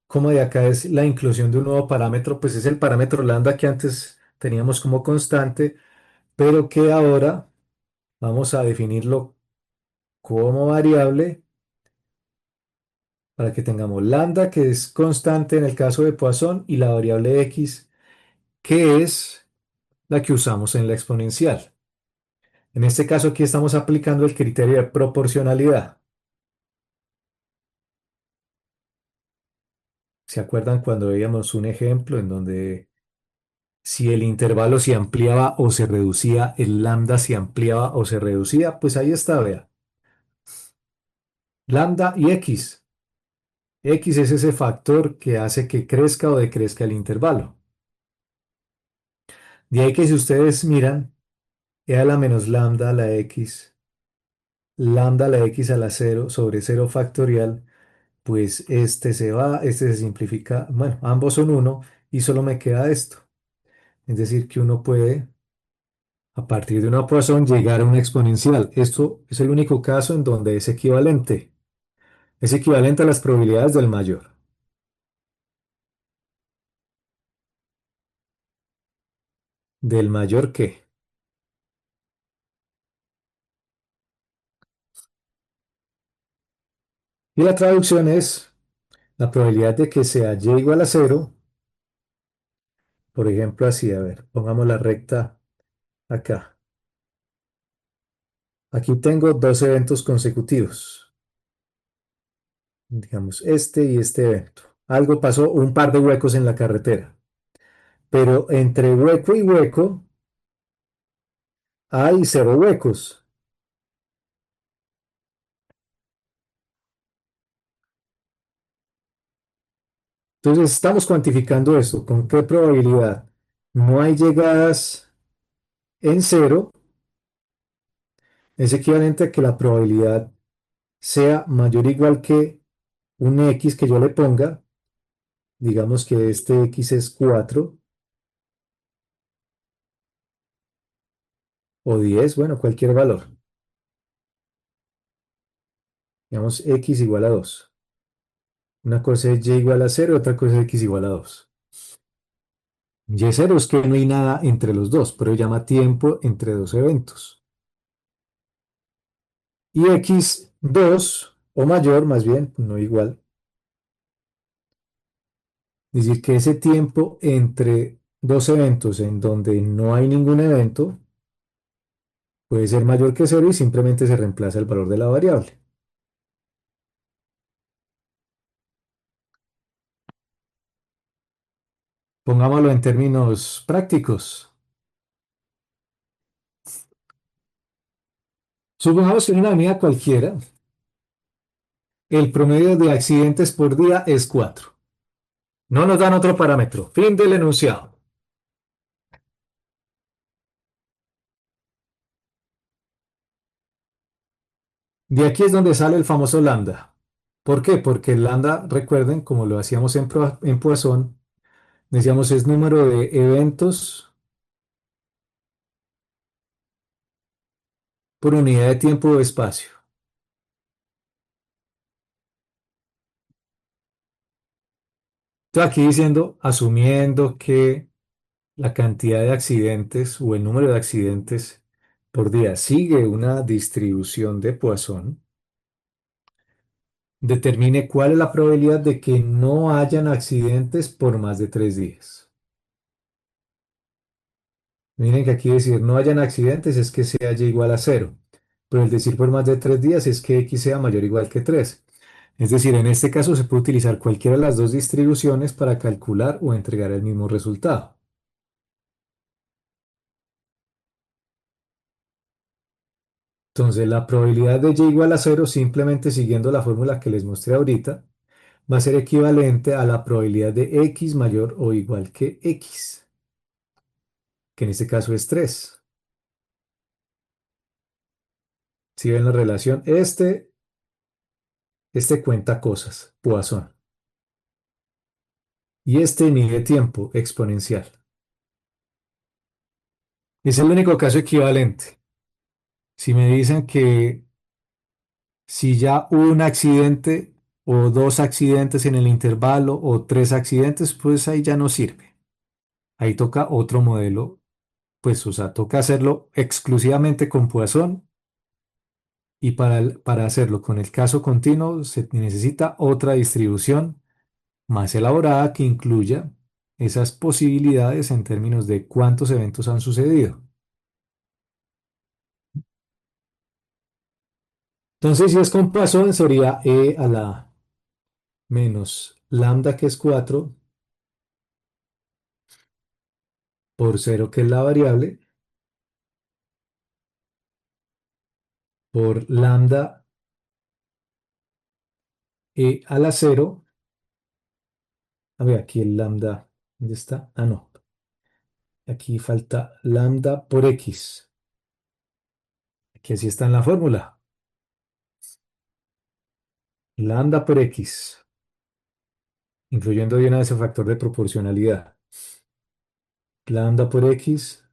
Como de acá es la inclusión de un nuevo parámetro, pues es el parámetro lambda que antes teníamos como constante, pero que ahora vamos a definirlo como variable para que tengamos lambda, que es constante en el caso de Poisson, y la variable x, que es la que usamos en la exponencial. En este caso aquí estamos aplicando el criterio de proporcionalidad. ¿Se acuerdan cuando veíamos un ejemplo en donde si el intervalo se ampliaba o se reducía, el lambda se ampliaba o se reducía? Pues ahí está, vea. Lambda y x. X es ese factor que hace que crezca o decrezca el intervalo. De ahí que si ustedes miran, e a la menos lambda a la x a la cero sobre cero factorial, pues este se va, este se simplifica, bueno, ambos son uno y solo me queda esto. Es decir, que uno puede, a partir de una Poisson, llegar a una exponencial. Esto es el único caso en donde es equivalente. Es equivalente a las probabilidades del mayor. ¿Del mayor qué? Y la traducción es la probabilidad de que sea y igual a cero, por ejemplo, así, a ver, pongamos la recta acá. Aquí tengo dos eventos consecutivos, digamos este y este evento. Algo pasó, un par de huecos en la carretera, pero entre hueco y hueco hay cero huecos. Entonces estamos cuantificando esto. ¿Con qué probabilidad? No hay llegadas en cero, es equivalente a que la probabilidad sea mayor o igual que un X que yo le ponga, digamos que este X es 4 o 10, bueno, cualquier valor. Digamos X igual a 2. Una cosa es Y igual a 0, otra cosa es X igual a 2. Y0 es que no hay nada entre los dos, pero llama tiempo entre dos eventos. Y X2 o mayor, más bien, no igual. Es decir, que ese tiempo entre dos eventos en donde no hay ningún evento puede ser mayor que cero y simplemente se reemplaza el valor de la variable. Pongámoslo en términos prácticos. Supongamos que en una avenida cualquiera, el promedio de accidentes por día es 4. No nos dan otro parámetro. Fin del enunciado. De aquí es donde sale el famoso lambda. ¿Por qué? Porque el lambda, recuerden, como lo hacíamos en Poisson, decíamos es número de eventos por unidad de tiempo o espacio. Estoy aquí diciendo, asumiendo que la cantidad de accidentes o el número de accidentes por día sigue una distribución de Poisson, determine cuál es la probabilidad de que no hayan accidentes por más de 3 días. Miren que aquí decir no hayan accidentes es que sea y igual a cero, pero el decir por más de 3 días es que x sea mayor o igual que 3. Es decir, en este caso se puede utilizar cualquiera de las dos distribuciones para calcular o entregar el mismo resultado. Entonces, la probabilidad de y igual a cero, simplemente siguiendo la fórmula que les mostré ahorita, va a ser equivalente a la probabilidad de x mayor o igual que x, que en este caso es 3. Si ven la relación, este cuenta cosas, Poisson, y este mide tiempo exponencial. Es el único caso equivalente. Si me dicen que si ya hubo un accidente o dos accidentes en el intervalo o tres accidentes, pues ahí ya no sirve. Ahí toca otro modelo, pues o sea, toca hacerlo exclusivamente con Poisson y para hacerlo con el caso continuo se necesita otra distribución más elaborada que incluya esas posibilidades en términos de cuántos eventos han sucedido. Entonces, si es con Poisson, sería e a la menos lambda, que es 4 por cero, que es la variable, por lambda a la cero. A ver, aquí el lambda, ¿dónde está? Ah, no, aquí falta lambda por x, que así está en la fórmula. Lambda por x, incluyendo de una vez el factor de proporcionalidad. Lambda por x,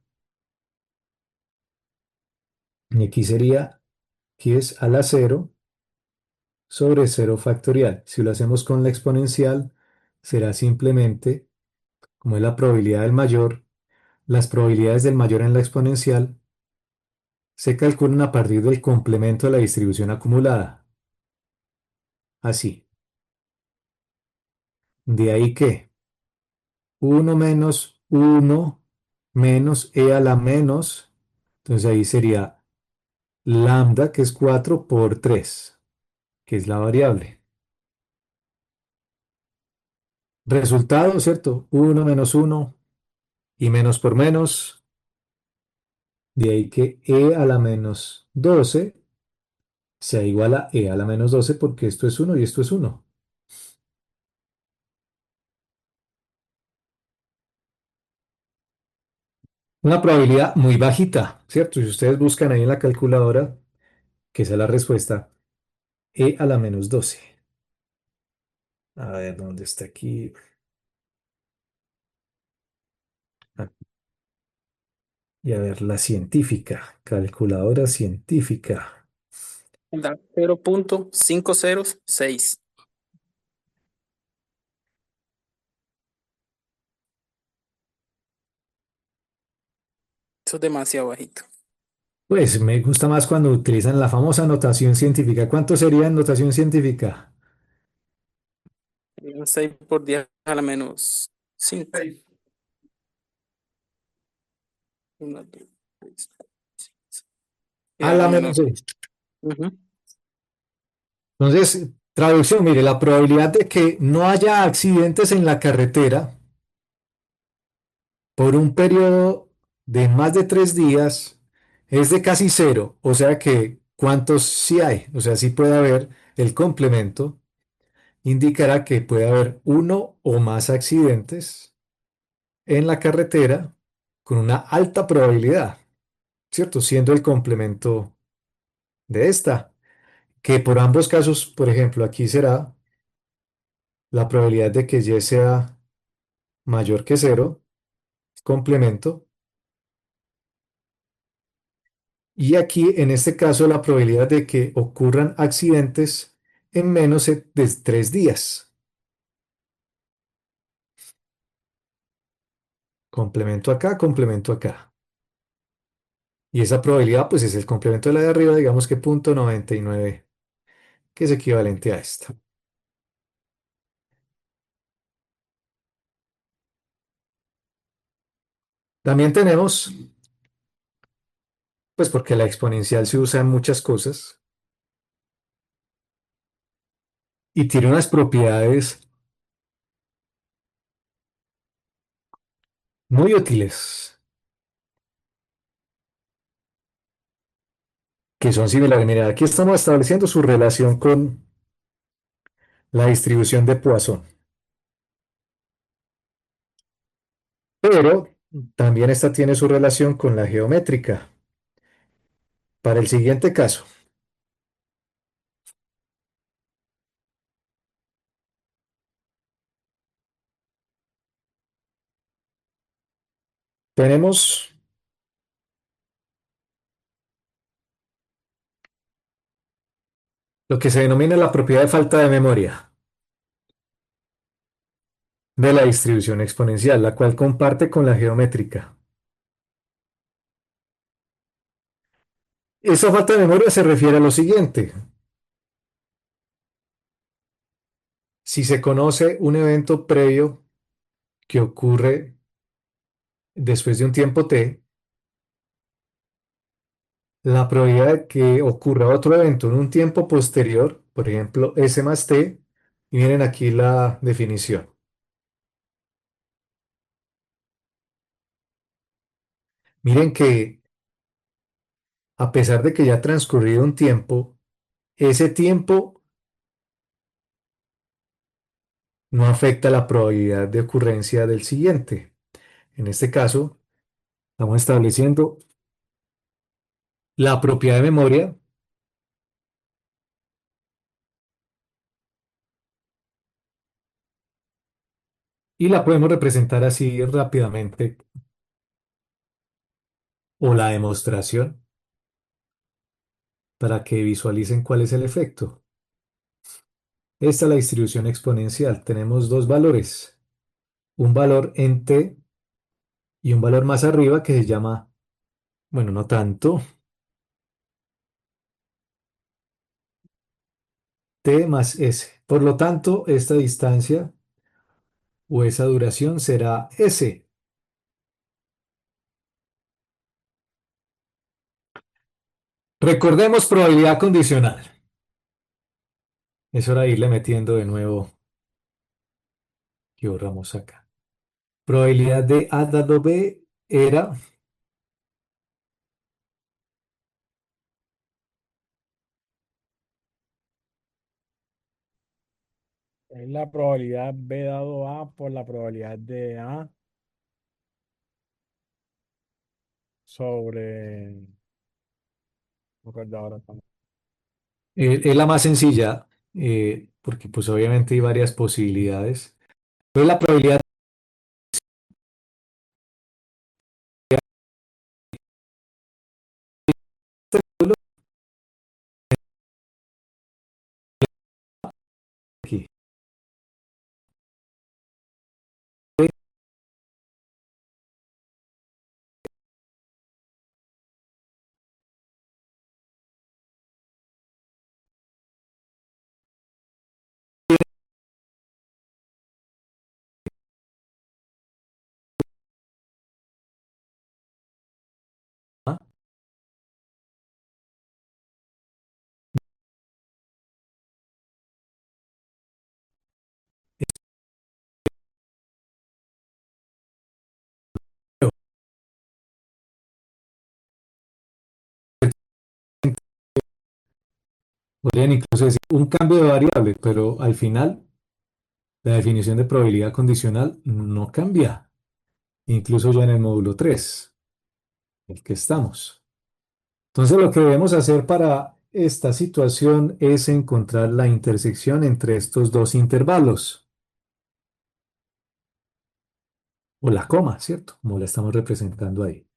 y aquí sería que es a la cero sobre cero factorial. Si lo hacemos con la exponencial, será simplemente, como es la probabilidad del mayor, las probabilidades del mayor en la exponencial se calculan a partir del complemento de la distribución acumulada. Así. De ahí que uno menos uno menos e a la menos Entonces ahí sería lambda, que es 4 por 3, que es la variable. Resultado, ¿cierto? 1 - 1 y menos por menos. De ahí que e a la menos 12 sea igual a e a la menos 12 porque esto es 1 y esto es 1. Una probabilidad muy bajita, ¿cierto? Si ustedes buscan ahí en la calculadora, que esa es la respuesta, e a la menos 12. A ver, ¿dónde está aquí? Ah, y a ver, la científica, calculadora científica. Da 0.506. Eso es demasiado bajito. Pues me gusta más cuando utilizan la famosa notación científica. ¿Cuánto sería en notación científica? 6 por 10 a la menos 5. 6. 1, 2, 3, 4, 5. A A la la menos menos. 6. Ujú. Entonces, traducción, mire, la probabilidad de que no haya accidentes en la carretera por un periodo de más de 3 días es de casi cero. O sea que, ¿cuántos sí hay? O sea, sí puede haber el complemento, indicará que puede haber uno o más accidentes en la carretera con una alta probabilidad, ¿cierto? Siendo el complemento de esta, que por ambos casos, por ejemplo, aquí será la probabilidad de que Y sea mayor que cero, complemento, y aquí en este caso la probabilidad de que ocurran accidentes en menos de 3 días, complemento acá, complemento acá. Y esa probabilidad pues es el complemento de la de arriba, digamos que 0.99, que es equivalente a esta. También tenemos, pues porque la exponencial se usa en muchas cosas y tiene unas propiedades muy útiles que son similares. Mira, aquí estamos estableciendo su relación con la distribución de Poisson, pero también esta tiene su relación con la geométrica. Para el siguiente caso, tenemos lo que se denomina la propiedad de falta de memoria de la distribución exponencial, la cual comparte con la geométrica. Esa falta de memoria se refiere a lo siguiente. Si se conoce un evento previo que ocurre después de un tiempo t, la probabilidad de que ocurra otro evento en un tiempo posterior, por ejemplo, s más t, y miren aquí la definición. Miren que a pesar de que ya ha transcurrido un tiempo, ese tiempo no afecta la probabilidad de ocurrencia del siguiente. En este caso, estamos estableciendo la propiedad de memoria y la podemos representar así rápidamente, o la demostración, para que visualicen cuál es el efecto. Esta es la distribución exponencial. Tenemos dos valores, un valor en t y un valor más arriba que se llama, bueno, no tanto, t más s. Por lo tanto, esta distancia o esa duración será s. Recordemos probabilidad condicional. Es hora de irle metiendo de nuevo que borramos acá. Probabilidad de A dado B era Es la probabilidad B dado A por la probabilidad de A sobre... No recuerdo ahora tampoco. es la más sencilla, porque pues obviamente hay varias posibilidades. Pero la probabilidad aquí. ¿Ah? Podrían incluso decir un cambio de variable, pero al final la definición de probabilidad condicional no cambia, incluso ya en el módulo 3, el que estamos. Entonces lo que debemos hacer para esta situación es encontrar la intersección entre estos dos intervalos, o la coma, ¿cierto? Como la estamos representando ahí.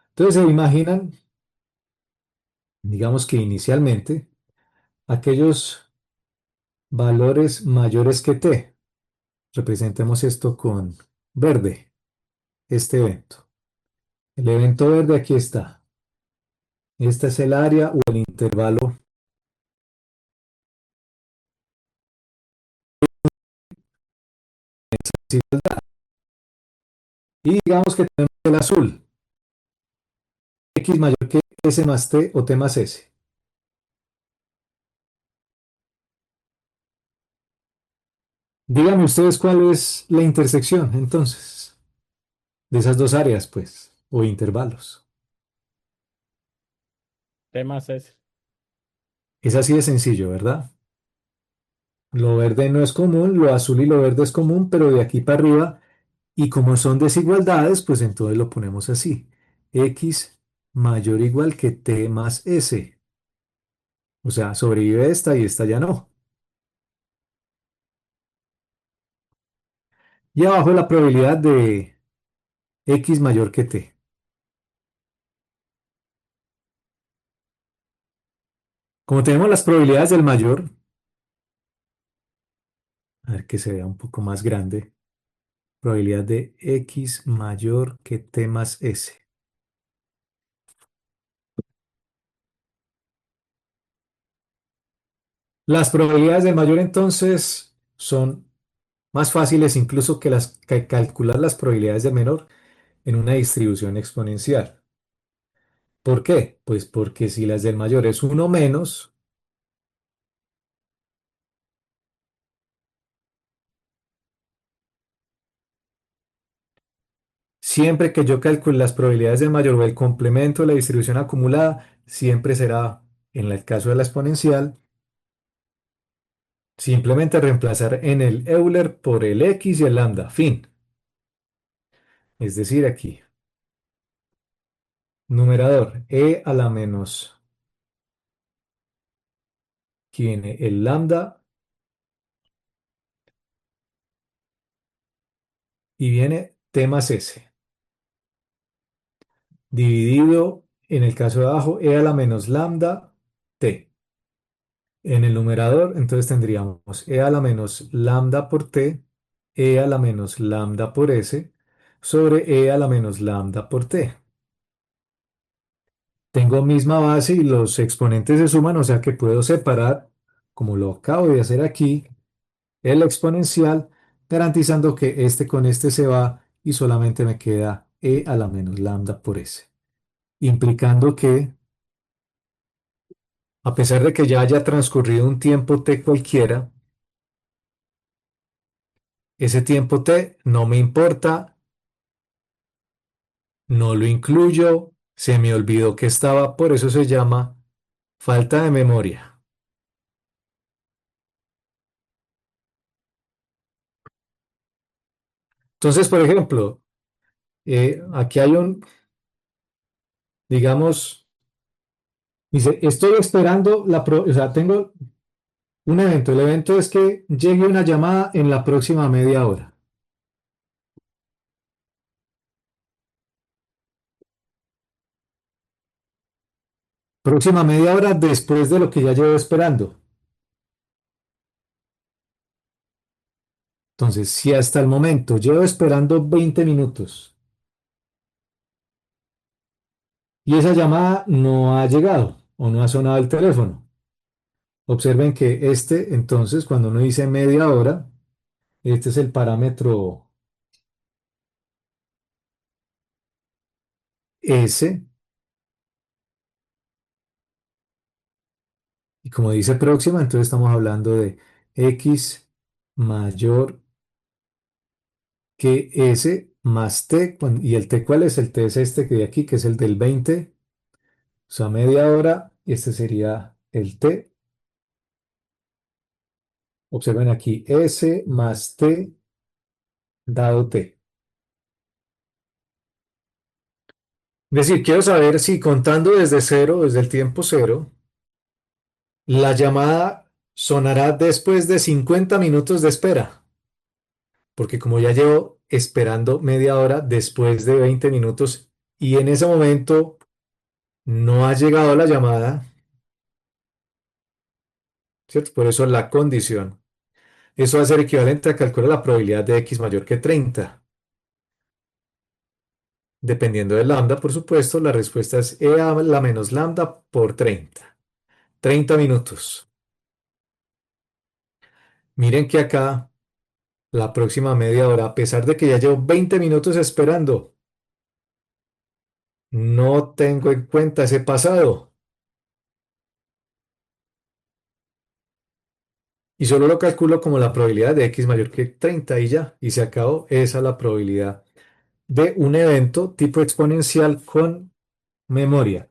Entonces se imaginan, digamos que inicialmente, aquellos valores mayores que t. Representemos esto con verde, este evento. El evento verde aquí está. Este es el área o el intervalo. Y digamos que tenemos el azul, x mayor que s más t o t más s. Díganme ustedes cuál es la intersección, entonces, de esas dos áreas, pues, o intervalos. T más S. Es así de sencillo, ¿verdad? Lo verde no es común, lo azul y lo verde es común, pero de aquí para arriba, y como son desigualdades, pues entonces lo ponemos así. X mayor o igual que t más s. O sea, sobrevive esta y esta ya no. Y abajo la probabilidad de x mayor que t. Como tenemos las probabilidades del mayor, a ver que se vea un poco más grande, probabilidad de x mayor que t más s. Las probabilidades del mayor entonces son más fáciles incluso que calcular las probabilidades del menor en una distribución exponencial. ¿Por qué? Pues porque si las del mayor es uno menos, siempre que yo calcule las probabilidades del mayor o el complemento de la distribución acumulada, siempre será, en el caso de la exponencial, simplemente reemplazar en el Euler por el X y el lambda. Fin. Es decir, aquí, numerador e a la menos, aquí viene el lambda y viene t más s, dividido en el caso de abajo, e a la menos lambda t. En el numerador, entonces tendríamos e a la menos lambda por t, e a la menos lambda por s, sobre e a la menos lambda por t. Tengo misma base y los exponentes se suman, o sea que puedo separar, como lo acabo de hacer aquí, el exponencial, garantizando que este con este se va y solamente me queda e a la menos lambda por s, implicando que A pesar de que ya haya transcurrido un tiempo t cualquiera, ese tiempo t no me importa, no lo incluyo, se me olvidó que estaba, por eso se llama falta de memoria. Entonces, por ejemplo, aquí hay digamos, dice, estoy esperando o sea, tengo un evento. El evento es que llegue una llamada en la próxima media hora. Próxima media hora después de lo que ya llevo esperando. Entonces, si hasta el momento llevo esperando 20 minutos y esa llamada no ha llegado o no ha sonado el teléfono, observen que entonces, cuando uno dice media hora, este es el parámetro S, y como dice próxima, entonces estamos hablando de X mayor que S más T, y el T, ¿cuál es? El T es este que de aquí, que es el del 20, o sea, media hora, y este sería el T. Observen aquí, S más T dado T. Es decir, quiero saber si contando desde cero, desde el tiempo cero, la llamada sonará después de 50 minutos de espera, porque como ya llevo esperando media hora después de 20 minutos y en ese momento no ha llegado la llamada, ¿cierto? Por eso la condición. Eso va a ser equivalente a calcular la probabilidad de x mayor que 30. Dependiendo del lambda, por supuesto, la respuesta es e a la menos lambda por 30. 30 minutos. Miren que acá, la próxima media hora, a pesar de que ya llevo 20 minutos esperando, no tengo en cuenta ese pasado y solo lo calculo como la probabilidad de x mayor que 30 y ya, y se acabó. Esa es la probabilidad de un evento tipo exponencial con memoria.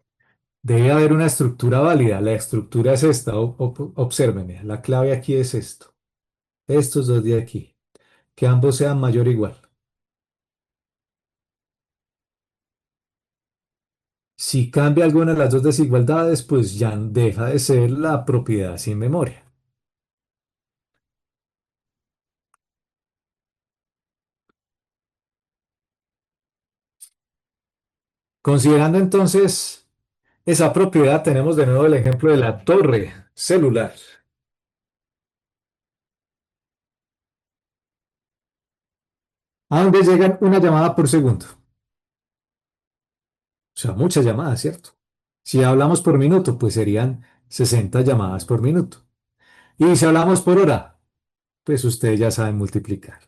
Debe haber una estructura válida. La estructura es esta. Obsérvenme. La clave aquí es esto. Estos dos de aquí. Que ambos sean mayor o igual. Si cambia alguna de las dos desigualdades, pues ya deja de ser la propiedad sin memoria. Considerando entonces esa propiedad, tenemos de nuevo el ejemplo de la torre celular. A donde llegan una llamada por segundo. O sea, muchas llamadas, ¿cierto? Si hablamos por minuto, pues serían 60 llamadas por minuto. Y si hablamos por hora, pues ustedes ya saben multiplicar.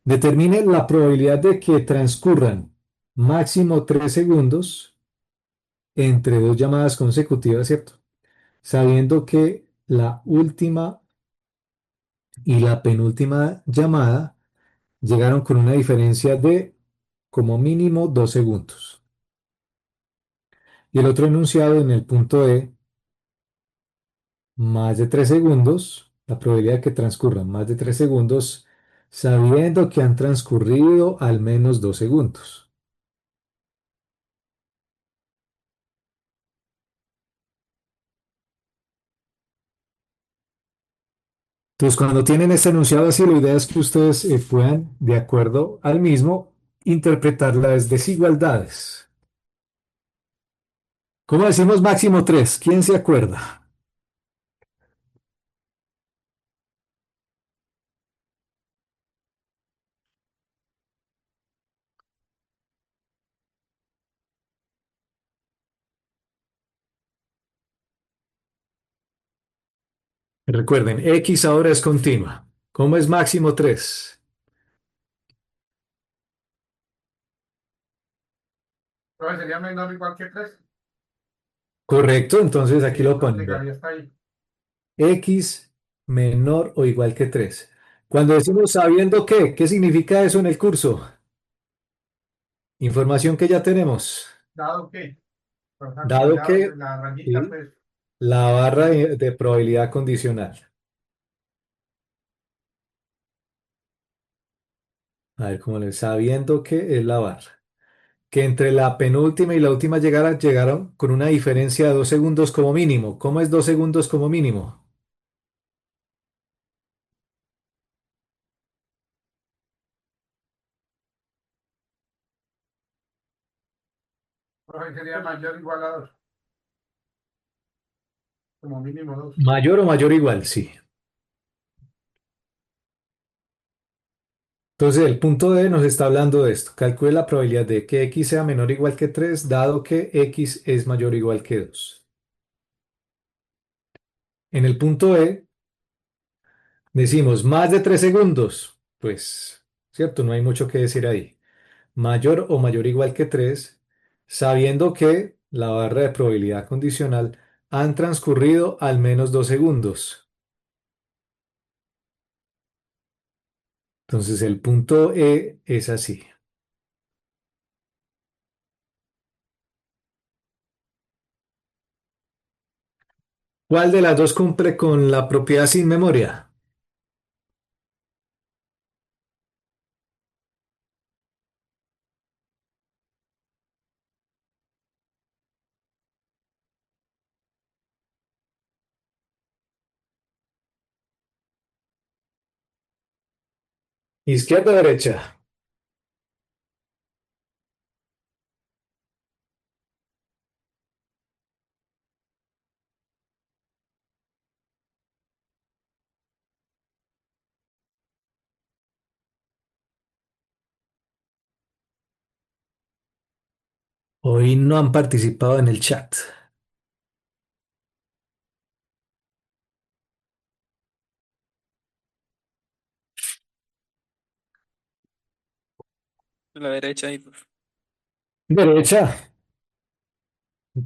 Determine la probabilidad de que transcurran máximo 3 segundos entre dos llamadas consecutivas, ¿cierto? Sabiendo que la última y la penúltima llamada llegaron con una diferencia de como mínimo 2 segundos. Y el otro enunciado en el punto E, más de 3 segundos, la probabilidad de que transcurran más de 3 segundos, sabiendo que han transcurrido al menos 2 segundos. Entonces, cuando tienen este enunciado así, la idea es que ustedes puedan, de acuerdo al mismo, interpretar las desigualdades. ¿Cómo decimos máximo 3? ¿Quién se acuerda? Recuerden, X ahora es continua. ¿Cómo es máximo 3? Entonces sería menor o igual que 3. Correcto, entonces Y aquí lo entonces ponen. llegaría Vea. hasta ahí. X menor o igual que 3. Cuando decimos sabiendo qué, ¿qué significa eso en el curso? Información que ya tenemos. Dado que, por ejemplo, Dado ya que la rayita, ¿sí? pues, La barra de probabilidad condicional. A ver cómo le sabiendo que es la barra. Que entre la penúltima y la última llegada llegaron con una diferencia de 2 segundos como mínimo. ¿Cómo es 2 segundos como mínimo? profe, sería mayor o igual a 2, como mínimo 2. Mayor o mayor o igual, sí. Entonces el punto D nos está hablando de esto. Calcule la probabilidad de que X sea menor o igual que 3, dado que X es mayor o igual que 2. En el punto E decimos más de 3 segundos. Pues, cierto, no hay mucho que decir ahí. Mayor o mayor o igual que 3, sabiendo que la barra de probabilidad condicional han transcurrido al menos 2 segundos. Entonces el punto E es así. ¿Cuál de las dos cumple con la propiedad sin memoria? Izquierda o derecha. Hoy no han participado en el chat. De la derecha y pues, Derecha.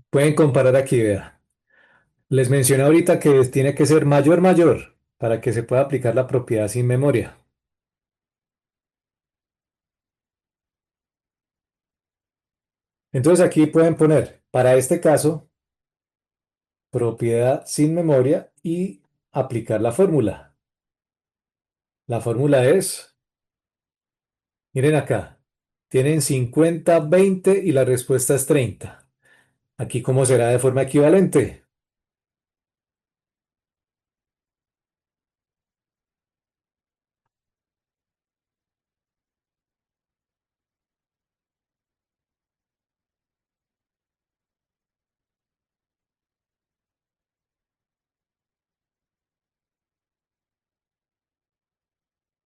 Pueden comparar aquí, vea. Les mencioné ahorita que tiene que ser mayor mayor para que se pueda aplicar la propiedad sin memoria. Entonces aquí pueden poner, para este caso, propiedad sin memoria y aplicar la fórmula. La fórmula es, miren acá, tienen 50, 20 y la respuesta es 30. Aquí, ¿cómo será de forma equivalente?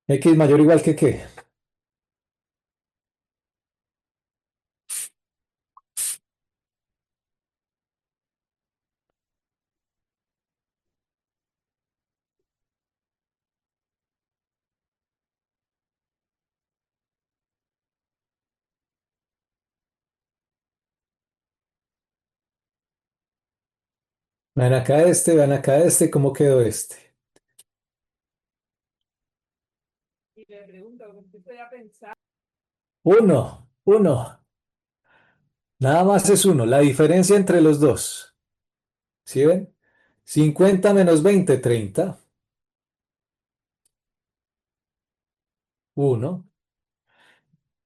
X mayor o igual que qué. Vean acá este, ¿cómo quedó este? Uno. Nada más es uno. La diferencia entre los dos. ¿Sí ven? 50 menos 20, 30. Uno.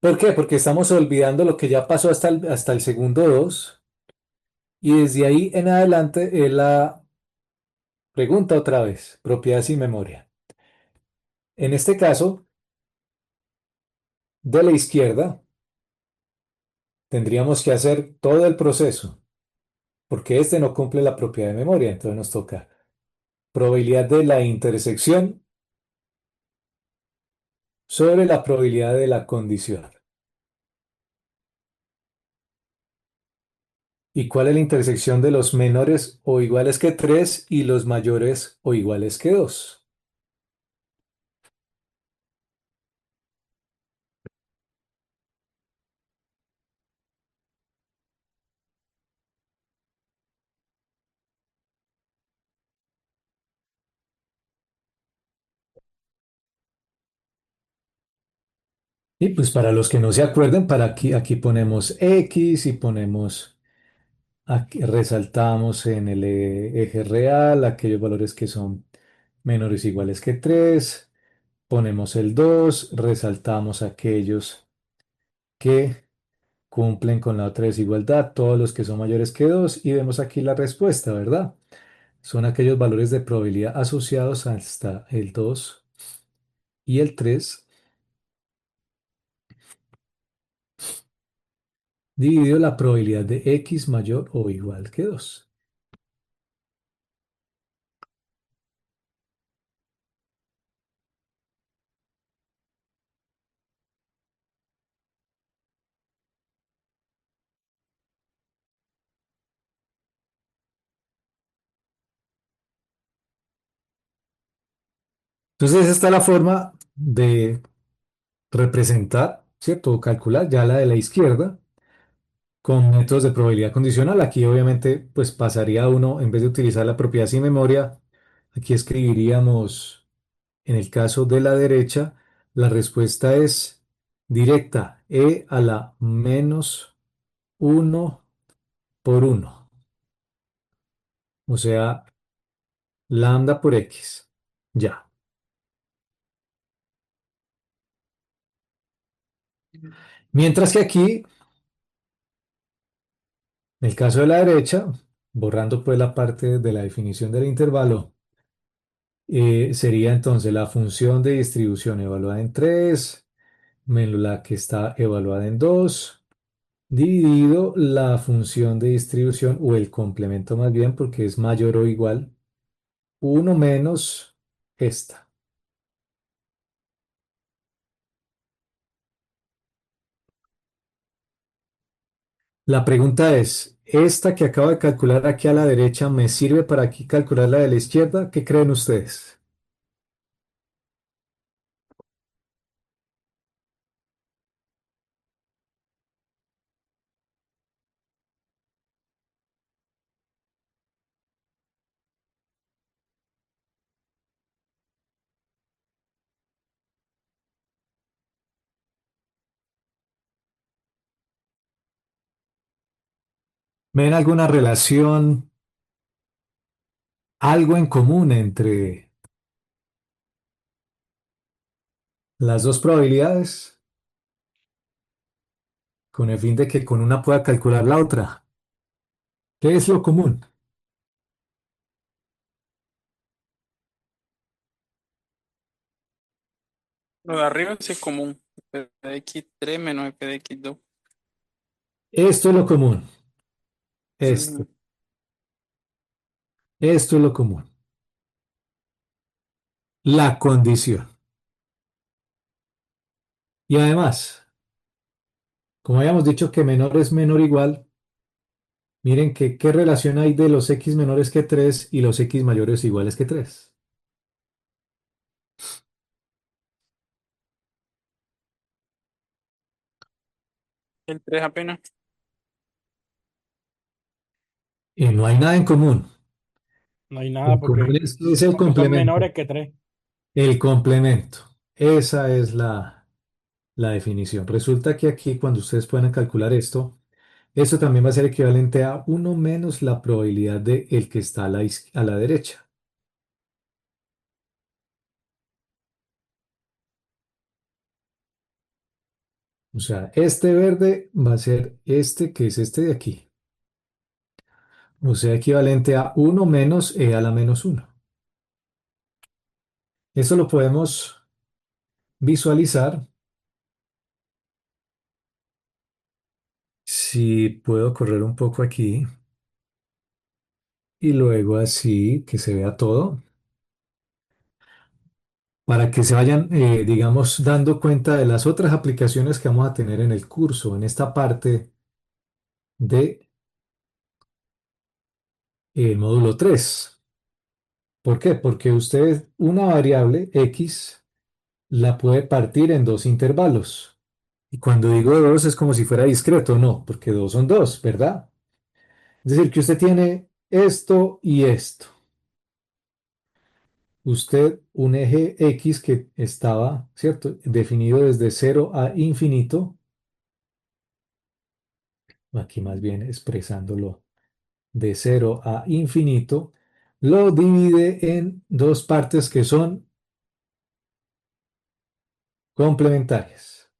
¿Por qué? Porque estamos olvidando lo que ya pasó hasta el segundo 2. Y desde ahí en adelante es la pregunta otra vez. Propiedad sin memoria. En este caso, de la izquierda, tendríamos que hacer todo el proceso. Porque este no cumple la propiedad de memoria. Entonces nos toca probabilidad de la intersección sobre la probabilidad de la condición. ¿Y cuál es la intersección de los menores o iguales que 3 y los mayores o iguales que 2? Y pues para los que no se acuerden, aquí ponemos X y ponemos, aquí resaltamos en el eje real aquellos valores que son menores o iguales que 3. Ponemos el 2, resaltamos aquellos que cumplen con la otra desigualdad, todos los que son mayores que 2 y vemos aquí la respuesta, ¿verdad? Son aquellos valores de probabilidad asociados hasta el 2 y el 3 dividido la probabilidad de X mayor o igual que 2. Entonces, esta es la forma de representar, ¿cierto? O calcular ya la de la izquierda con métodos de probabilidad condicional. Aquí obviamente pues pasaría uno, en vez de utilizar la propiedad sin memoria, aquí escribiríamos, en el caso de la derecha, la respuesta es directa, e a la menos uno por uno, o sea, lambda por x. Ya. Mientras que aquí, en el caso de la derecha, borrando pues la parte de la definición del intervalo, sería entonces la función de distribución evaluada en 3 menos la que está evaluada en 2 dividido la función de distribución o el complemento más bien porque es mayor o igual uno menos esta. La pregunta es, ¿esta que acabo de calcular aquí a la derecha me sirve para aquí calcular la de la izquierda? ¿Qué creen ustedes? ¿Ven alguna relación, algo en común entre las dos probabilidades con el fin de que con una pueda calcular la otra? ¿Qué es lo común? Lo de arriba sí es común. F de x3 menos f de x2. Esto es lo común. Esto. Ujú. Esto es lo común. La condición. Y además, como habíamos dicho que menor es menor o igual, miren que qué relación hay de los x menores que 3 y los x mayores o iguales que 3. El 3 apenas. No hay nada en común. No hay nada En común porque, es el porque son complemento. menores que 3. El complemento. Esa es la definición. Resulta que aquí, cuando ustedes puedan calcular esto también va a ser equivalente a uno menos la probabilidad de el que está a la derecha. O sea, este verde va a ser este que es este de aquí. O sea, equivalente a uno menos e a la menos uno. Eso lo podemos visualizar si puedo correr un poco aquí y luego así que se vea todo para que se vayan, digamos, dando cuenta de las otras aplicaciones que vamos a tener en el curso, en esta parte de módulo 3. ¿Por qué? Porque usted una variable x la puede partir en dos intervalos. Y cuando digo dos es como si fuera discreto, no, porque dos son dos, ¿verdad? Es decir, que usted tiene esto y esto. usted un eje X que estaba, ¿cierto? Definido desde cero a infinito, aquí más bien expresándolo de cero a infinito, lo divide en dos partes que son complementarias.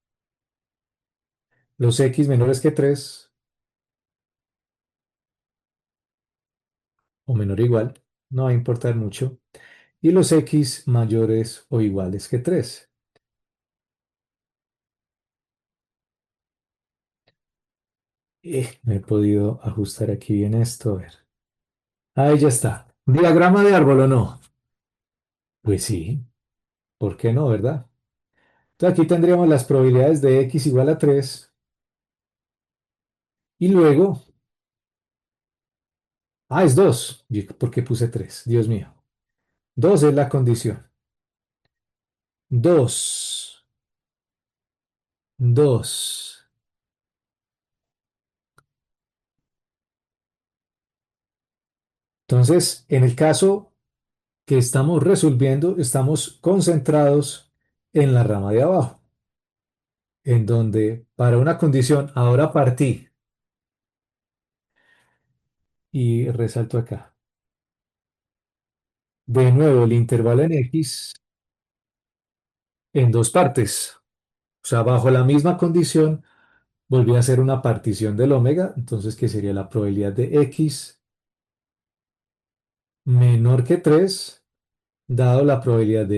Los X menores que 3 o menor o igual, no va a importar mucho, y los X mayores o iguales que 3. No he podido ajustar aquí bien esto. A ver. Ahí ya está. ¿Diagrama de árbol o no? Pues sí, ¿por qué no, verdad? Entonces aquí tendríamos las probabilidades de x igual a 3 y luego, es 2. ¿Por qué puse 3? Dios mío. 2 es la condición. 2, 2. Entonces, en el caso que estamos resolviendo, estamos concentrados en la rama de abajo, en donde para una condición, ahora partí y resalto acá. De nuevo, el intervalo en X en dos partes. O sea, bajo la misma condición, volví a hacer una partición del omega. Entonces, ¿qué sería la probabilidad de X menor que 3 dado la probabilidad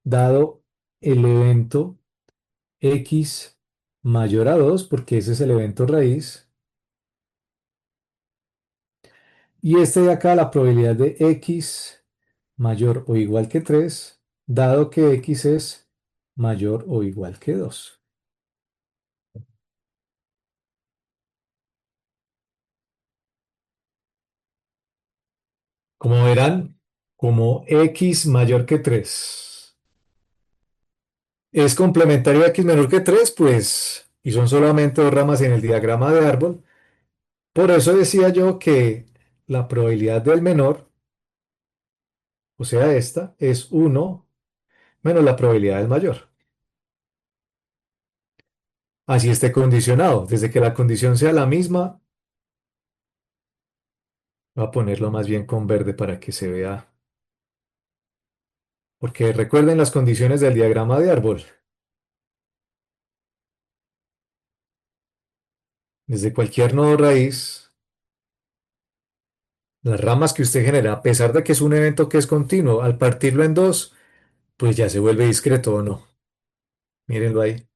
dado el evento X mayor a 2 porque ese es el evento raíz. Y este de acá, la probabilidad de X mayor o igual que 3 dado que X es mayor o igual que 2. Como verán, como X mayor que 3 es complementario a X menor que 3 pues, y son solamente dos ramas en el diagrama de árbol, por eso decía yo que la probabilidad del menor, o sea, esta, es uno menos la probabilidad del mayor. Así esté condicionado. Desde que la condición sea la misma, voy a ponerlo más bien con verde para que se vea. Porque recuerden las condiciones del diagrama de árbol. Desde cualquier nodo raíz, las ramas que usted genera, a pesar de que es un evento que es continuo, al partirlo en dos, pues ya se vuelve discreto o no. Mírenlo ahí.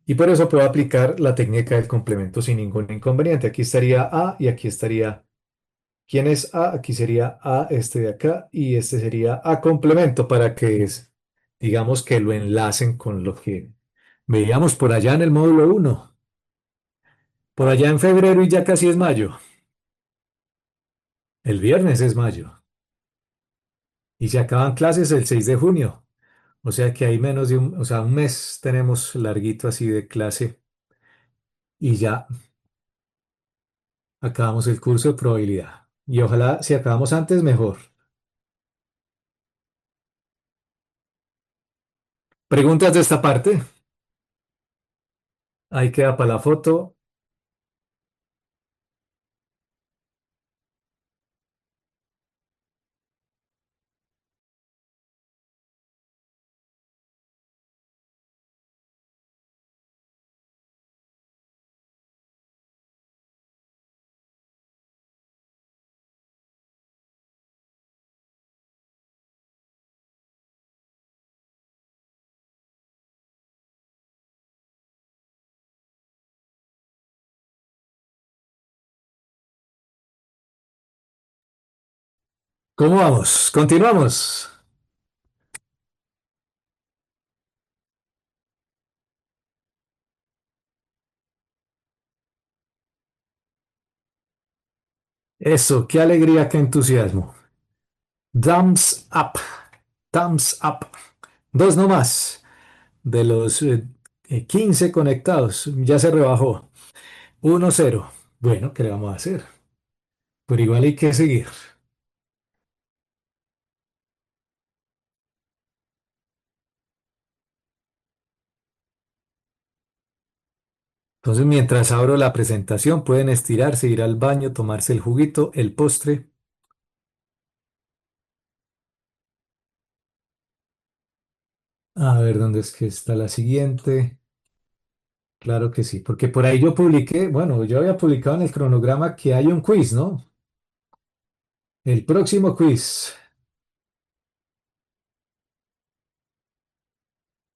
Y por eso puedo aplicar la técnica del complemento sin ningún inconveniente. Aquí estaría A y aquí estaría. ¿Quién es A? Aquí sería A, este de acá, y este sería A complemento para que digamos que lo enlacen con lo que veíamos por allá en el módulo uno. Por allá en febrero y ya casi es mayo. El viernes es mayo. Y se acaban clases el 6 de junio. O sea que hay menos de o sea, un mes tenemos larguito así de clase y ya acabamos el curso de probabilidad. Y ojalá si acabamos antes, mejor. ¿Preguntas de esta parte? Ahí queda para la foto. ¿Cómo vamos? Continuamos. Eso, qué alegría, qué entusiasmo. Thumbs up, thumbs up. Dos nomás de los 15 conectados. Ya se rebajó. 1-0. Bueno, ¿qué le vamos a hacer? Pero igual hay que seguir. Entonces, mientras abro la presentación, pueden estirarse, ir al baño, tomarse el juguito, el postre. A ver, ¿dónde es que está la siguiente? Claro que sí, porque por ahí yo publiqué, bueno, yo había publicado en el cronograma que hay un quiz, ¿no? El próximo quiz,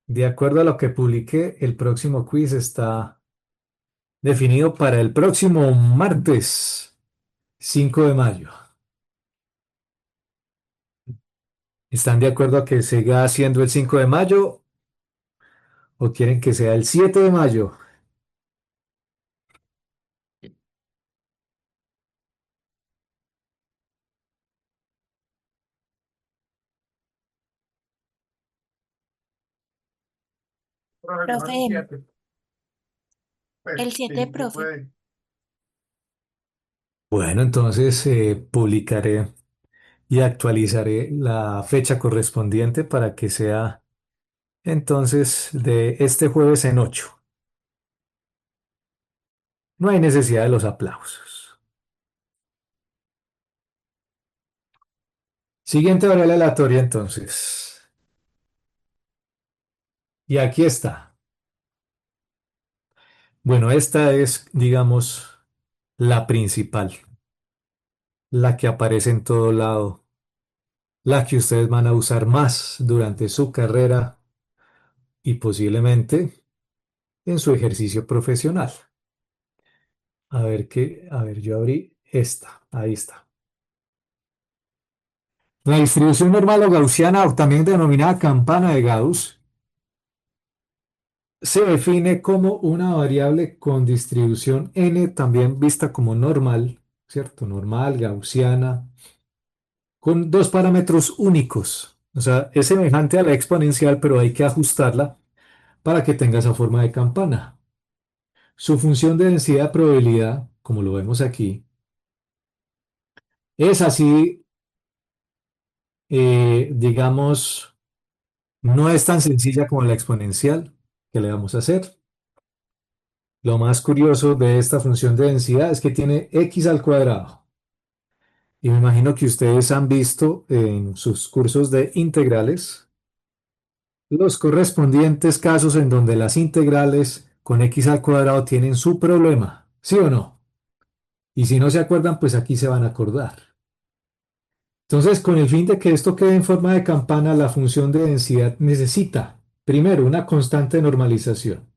de acuerdo a lo que publiqué, el próximo quiz está definido para el próximo martes 5 de mayo. ¿Están de acuerdo a que siga siendo el 5 de mayo o quieren que sea el 7 de mayo? Profe, mejor el Profe, 7. Pues, el 7, sí profe. puede. Bueno, entonces publicaré y actualizaré la fecha correspondiente para que sea entonces de este jueves en 8. No hay necesidad de los aplausos. Siguiente variable aleatoria entonces. Y aquí está. Bueno, esta es, digamos, la principal, la que aparece en todo lado, la que ustedes van a usar más durante su carrera y posiblemente en su ejercicio profesional. A ver, yo abrí esta, ahí está. La distribución normal o gaussiana, o también denominada campana de Gauss, se define como una variable con distribución n, también vista como normal, ¿cierto? Normal, gaussiana, con dos parámetros únicos. O sea, es semejante a la exponencial, pero hay que ajustarla para que tenga esa forma de campana. Su función de densidad de probabilidad, como lo vemos aquí, es así, digamos, no es tan sencilla como la exponencial que le vamos a hacer. Lo más curioso de esta función de densidad es que tiene x al cuadrado. Y me imagino que ustedes han visto en sus cursos de integrales los correspondientes casos en donde las integrales con x al cuadrado tienen su problema, ¿sí o no? Y si no se acuerdan, pues aquí se van a acordar. Entonces, con el fin de que esto quede en forma de campana, la función de densidad necesita, primero, una constante de normalización.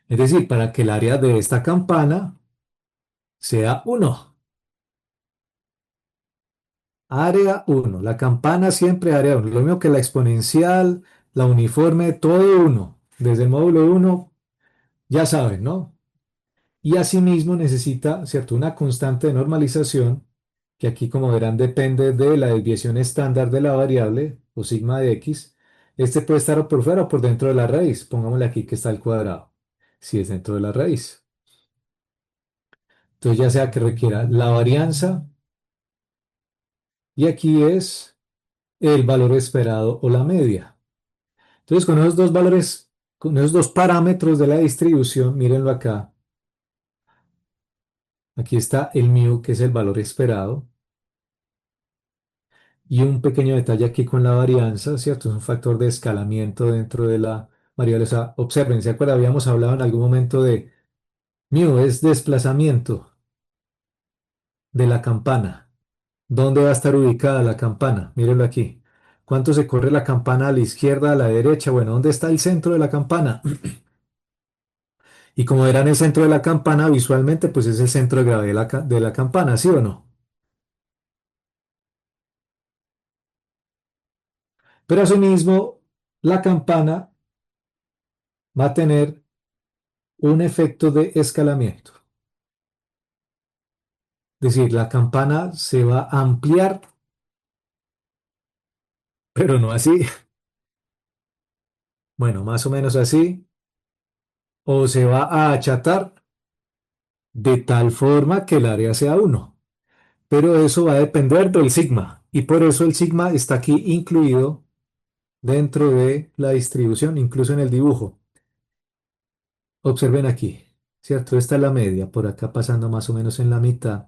Es decir, para que el área de esta campana sea 1. Área 1. La campana siempre área 1. Lo mismo que la exponencial, la uniforme, todo 1. Desde el módulo 1, ya saben, ¿no? Y asimismo necesita, ¿cierto?, una constante de normalización, que aquí, como verán, depende de la desviación estándar de la variable, o sigma de x. Este puede estar o por fuera o por dentro de la raíz. Pongámosle aquí que está al cuadrado, si es dentro de la raíz. Entonces, ya sea que requiera la varianza, y aquí es el valor esperado o la media. Entonces, con esos dos valores, con esos dos parámetros de la distribución, mírenlo acá. Aquí está el mu, que es el valor esperado. Y un pequeño detalle aquí con la varianza, ¿cierto? Es un factor de escalamiento dentro de la variable. O sea, observen, ¿se acuerdan? Habíamos hablado en algún momento de mu, es desplazamiento de la campana. ¿Dónde va a estar ubicada la campana? Mírenlo aquí. ¿Cuánto se corre la campana a la izquierda, a la derecha? Bueno, ¿dónde está el centro de la campana? Y como verán, el centro de la campana visualmente, pues es el centro de gravedad de la campana, ¿sí o no? Pero asimismo, la campana va a tener un efecto de escalamiento. Es decir, la campana se va a ampliar, pero no así. Bueno, más o menos así. O se va a achatar de tal forma que el área sea 1. Pero eso va a depender del sigma. Y por eso el sigma está aquí incluido dentro de la distribución, incluso en el dibujo. Observen aquí, ¿cierto? Esta es la media, por acá pasando más o menos en la mitad,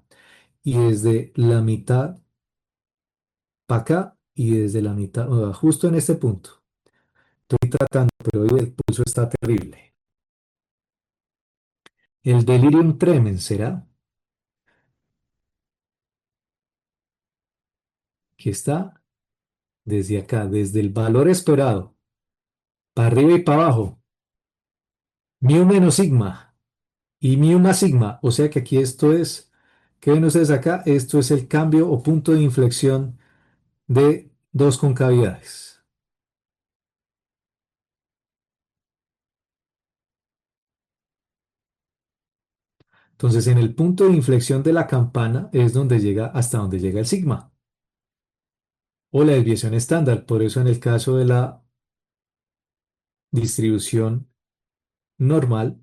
y desde la mitad para acá, y desde la mitad, justo en este punto. Estoy tratando, pero hoy el pulso está terrible. El delirium tremens será que está desde acá, desde el valor esperado, para arriba y para abajo, mu menos sigma y mu más sigma. O sea que aquí esto es, ¿qué ven ustedes acá? Esto es el cambio o punto de inflexión de dos concavidades. Entonces, en el punto de inflexión de la campana es donde llega hasta donde llega el sigma o la desviación estándar. Por eso, en el caso de la distribución normal,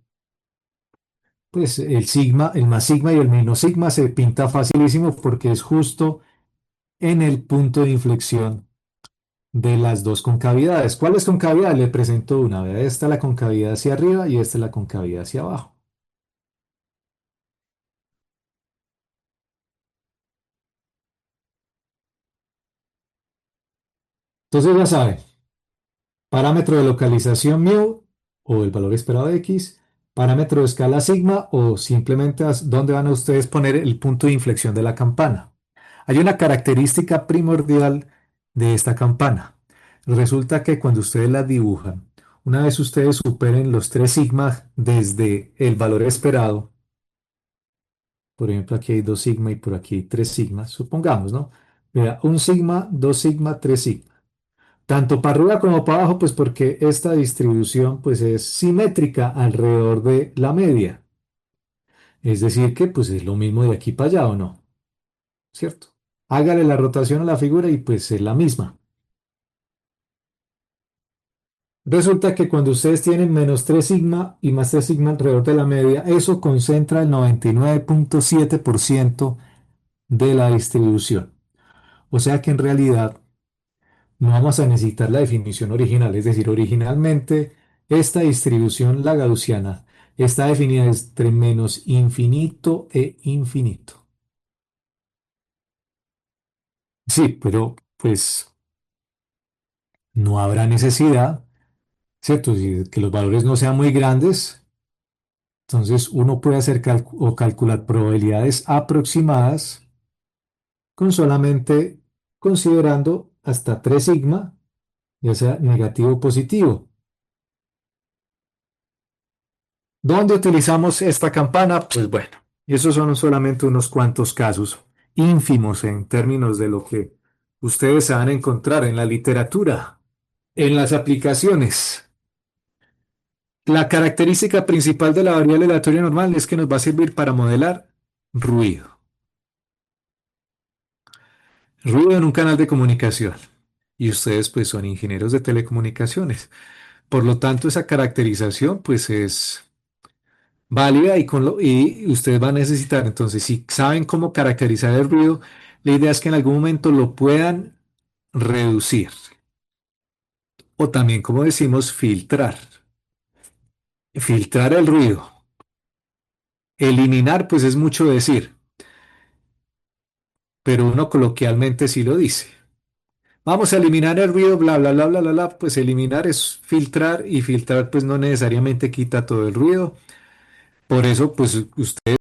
pues el sigma, el más sigma y el menos sigma se pinta facilísimo porque es justo en el punto de inflexión de las dos concavidades. ¿Cuáles concavidades? Le presento una. Vea, esta es la concavidad hacia arriba y esta es la concavidad hacia abajo. Entonces ya saben, parámetro de localización mu o el valor esperado de x, parámetro de escala sigma o simplemente dónde van a ustedes poner el punto de inflexión de la campana. Hay una característica primordial de esta campana. Resulta que cuando ustedes la dibujan, una vez ustedes superen los 3 sigma desde el valor esperado, por ejemplo, aquí hay 2 sigma y por aquí hay 3 sigma, supongamos, ¿no? Vea, un sigma, 2 sigma, 3 sigma. Tanto para arriba como para abajo, pues porque esta distribución pues es simétrica alrededor de la media. Es decir, que pues es lo mismo de aquí para allá, ¿o no? ¿Cierto? Hágale la rotación a la figura y pues es la misma. Resulta que cuando ustedes tienen menos 3 sigma y más 3 sigma alrededor de la media, eso concentra el 99.7% de la distribución. O sea que en realidad no vamos a necesitar la definición original. Es decir, originalmente esta distribución, la gaussiana, está definida entre menos infinito e infinito. Sí, pero pues no habrá necesidad, ¿cierto? Si que los valores no sean muy grandes, entonces uno puede hacer o calcular probabilidades aproximadas con solamente considerando hasta 3 sigma, ya sea negativo o positivo. ¿Dónde utilizamos esta campana? Pues bueno, esos son solamente unos cuantos casos ínfimos en términos de lo que ustedes se van a encontrar en la literatura, en las aplicaciones. La característica principal de la variable aleatoria normal es que nos va a servir para modelar ruido. Ruido en un canal de comunicación. Y ustedes pues son ingenieros de telecomunicaciones. Por lo tanto, esa caracterización pues es válida y ustedes van a necesitar, entonces, si saben cómo caracterizar el ruido, la idea es que en algún momento lo puedan reducir o también, como decimos, filtrar. Filtrar el ruido. Eliminar, pues es mucho decir, pero uno coloquialmente sí lo dice. Vamos a eliminar el ruido, bla, bla, bla, bla, bla, bla. Pues eliminar es filtrar y filtrar pues no necesariamente quita todo el ruido. Por eso, pues ustedes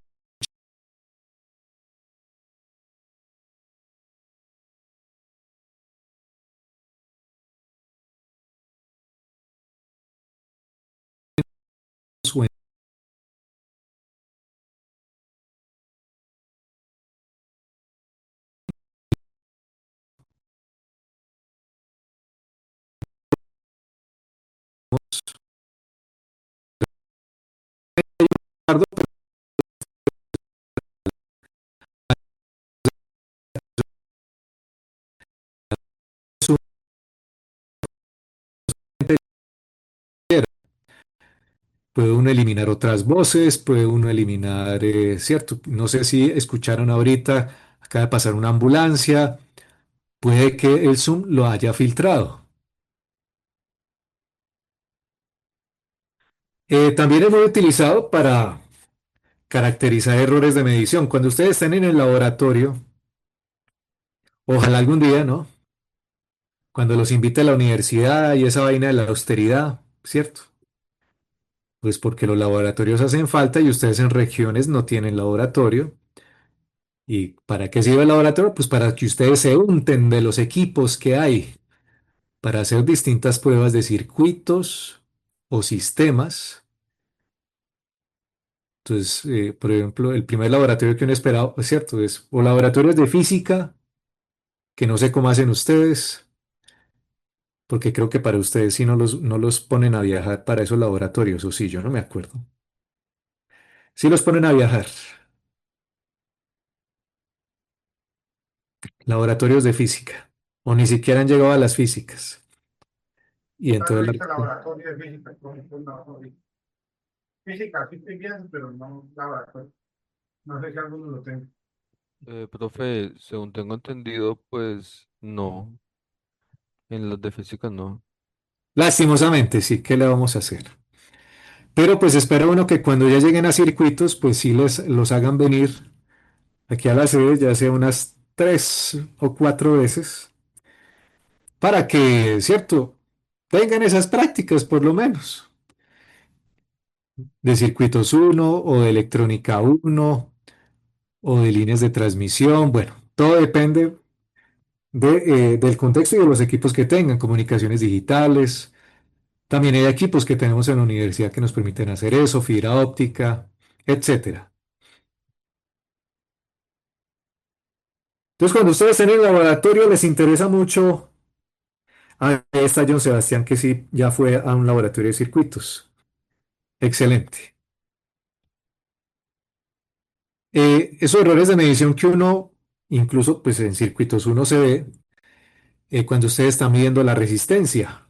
puede uno eliminar otras voces, puede uno eliminar, ¿cierto? No sé si escucharon ahorita, acaba de pasar una ambulancia, puede que el Zoom lo haya filtrado. También es muy utilizado para caracterizar errores de medición. Cuando ustedes estén en el laboratorio, ojalá algún día, ¿no? Cuando los invite a la universidad y esa vaina de la austeridad, ¿cierto? Pues porque los laboratorios hacen falta y ustedes en regiones no tienen laboratorio. ¿Y para qué sirve el laboratorio? Pues para que ustedes se unten de los equipos que hay para hacer distintas pruebas de circuitos o sistemas. Entonces, por ejemplo, el primer laboratorio que uno esperaba, es cierto, es o laboratorios de física, que no sé cómo hacen ustedes, porque creo que para ustedes sí no los ponen a viajar para esos laboratorios, o sí, yo no me acuerdo. Sí los ponen a viajar, laboratorios de física, o ni siquiera han llegado a las físicas. Y Nunca lo he entonces, visto en laboratorio de física, con laboratorio. Física, sí estoy bien, pero no laboratorio. No sé si alguno lo tenga. Profe, según tengo entendido, pues no, en las de física no. lastimosamente, sí, ¿qué le vamos a hacer? Pero pues espera uno que cuando ya lleguen a circuitos, pues sí los hagan venir aquí a la sede, ya sea unas 3 o 4 veces, para que, cierto, tengan esas prácticas por lo menos, de circuitos uno o de electrónica uno o de líneas de transmisión, bueno, todo depende del contexto y de los equipos que tengan, comunicaciones digitales. También hay equipos que tenemos en la universidad que nos permiten hacer eso, fibra óptica, etcétera. Entonces, cuando ustedes estén en el laboratorio, les interesa mucho. Ah, está John Sebastián, que sí, ya fue a un laboratorio de circuitos. Excelente. Esos errores de medición que uno, incluso pues en circuitos uno se ve cuando ustedes están midiendo la resistencia.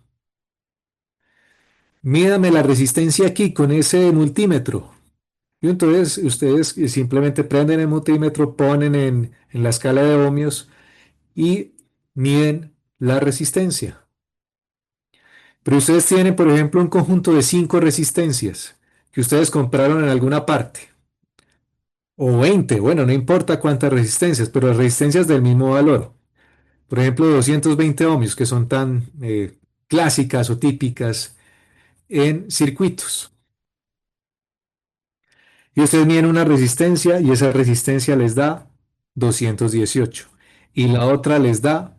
Mídame la resistencia aquí con ese multímetro. Y entonces ustedes simplemente prenden el multímetro, ponen en la escala de ohmios y miden la resistencia. Pero ustedes tienen, por ejemplo, un conjunto de 5 resistencias que ustedes compraron en alguna parte. O 20, bueno, no importa cuántas resistencias, pero resistencias del mismo valor. Por ejemplo, 220 ohmios, que son tan clásicas o típicas en circuitos. Y ustedes miden una resistencia y esa resistencia les da 218. Y la otra les da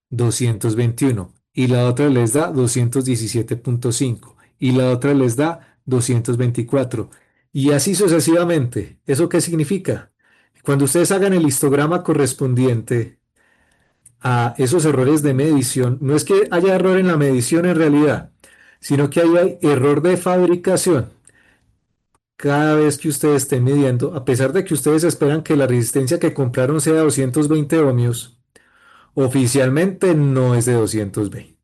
221 y la otra les da 217,5 y la otra les da 224 y así sucesivamente. ¿Eso qué significa? Cuando ustedes hagan el histograma correspondiente a esos errores de medición, no es que haya error en la medición en realidad, sino que hay error de fabricación. Cada vez que ustedes estén midiendo, a pesar de que ustedes esperan que la resistencia que compraron sea 220 ohmios, oficialmente no es de 220.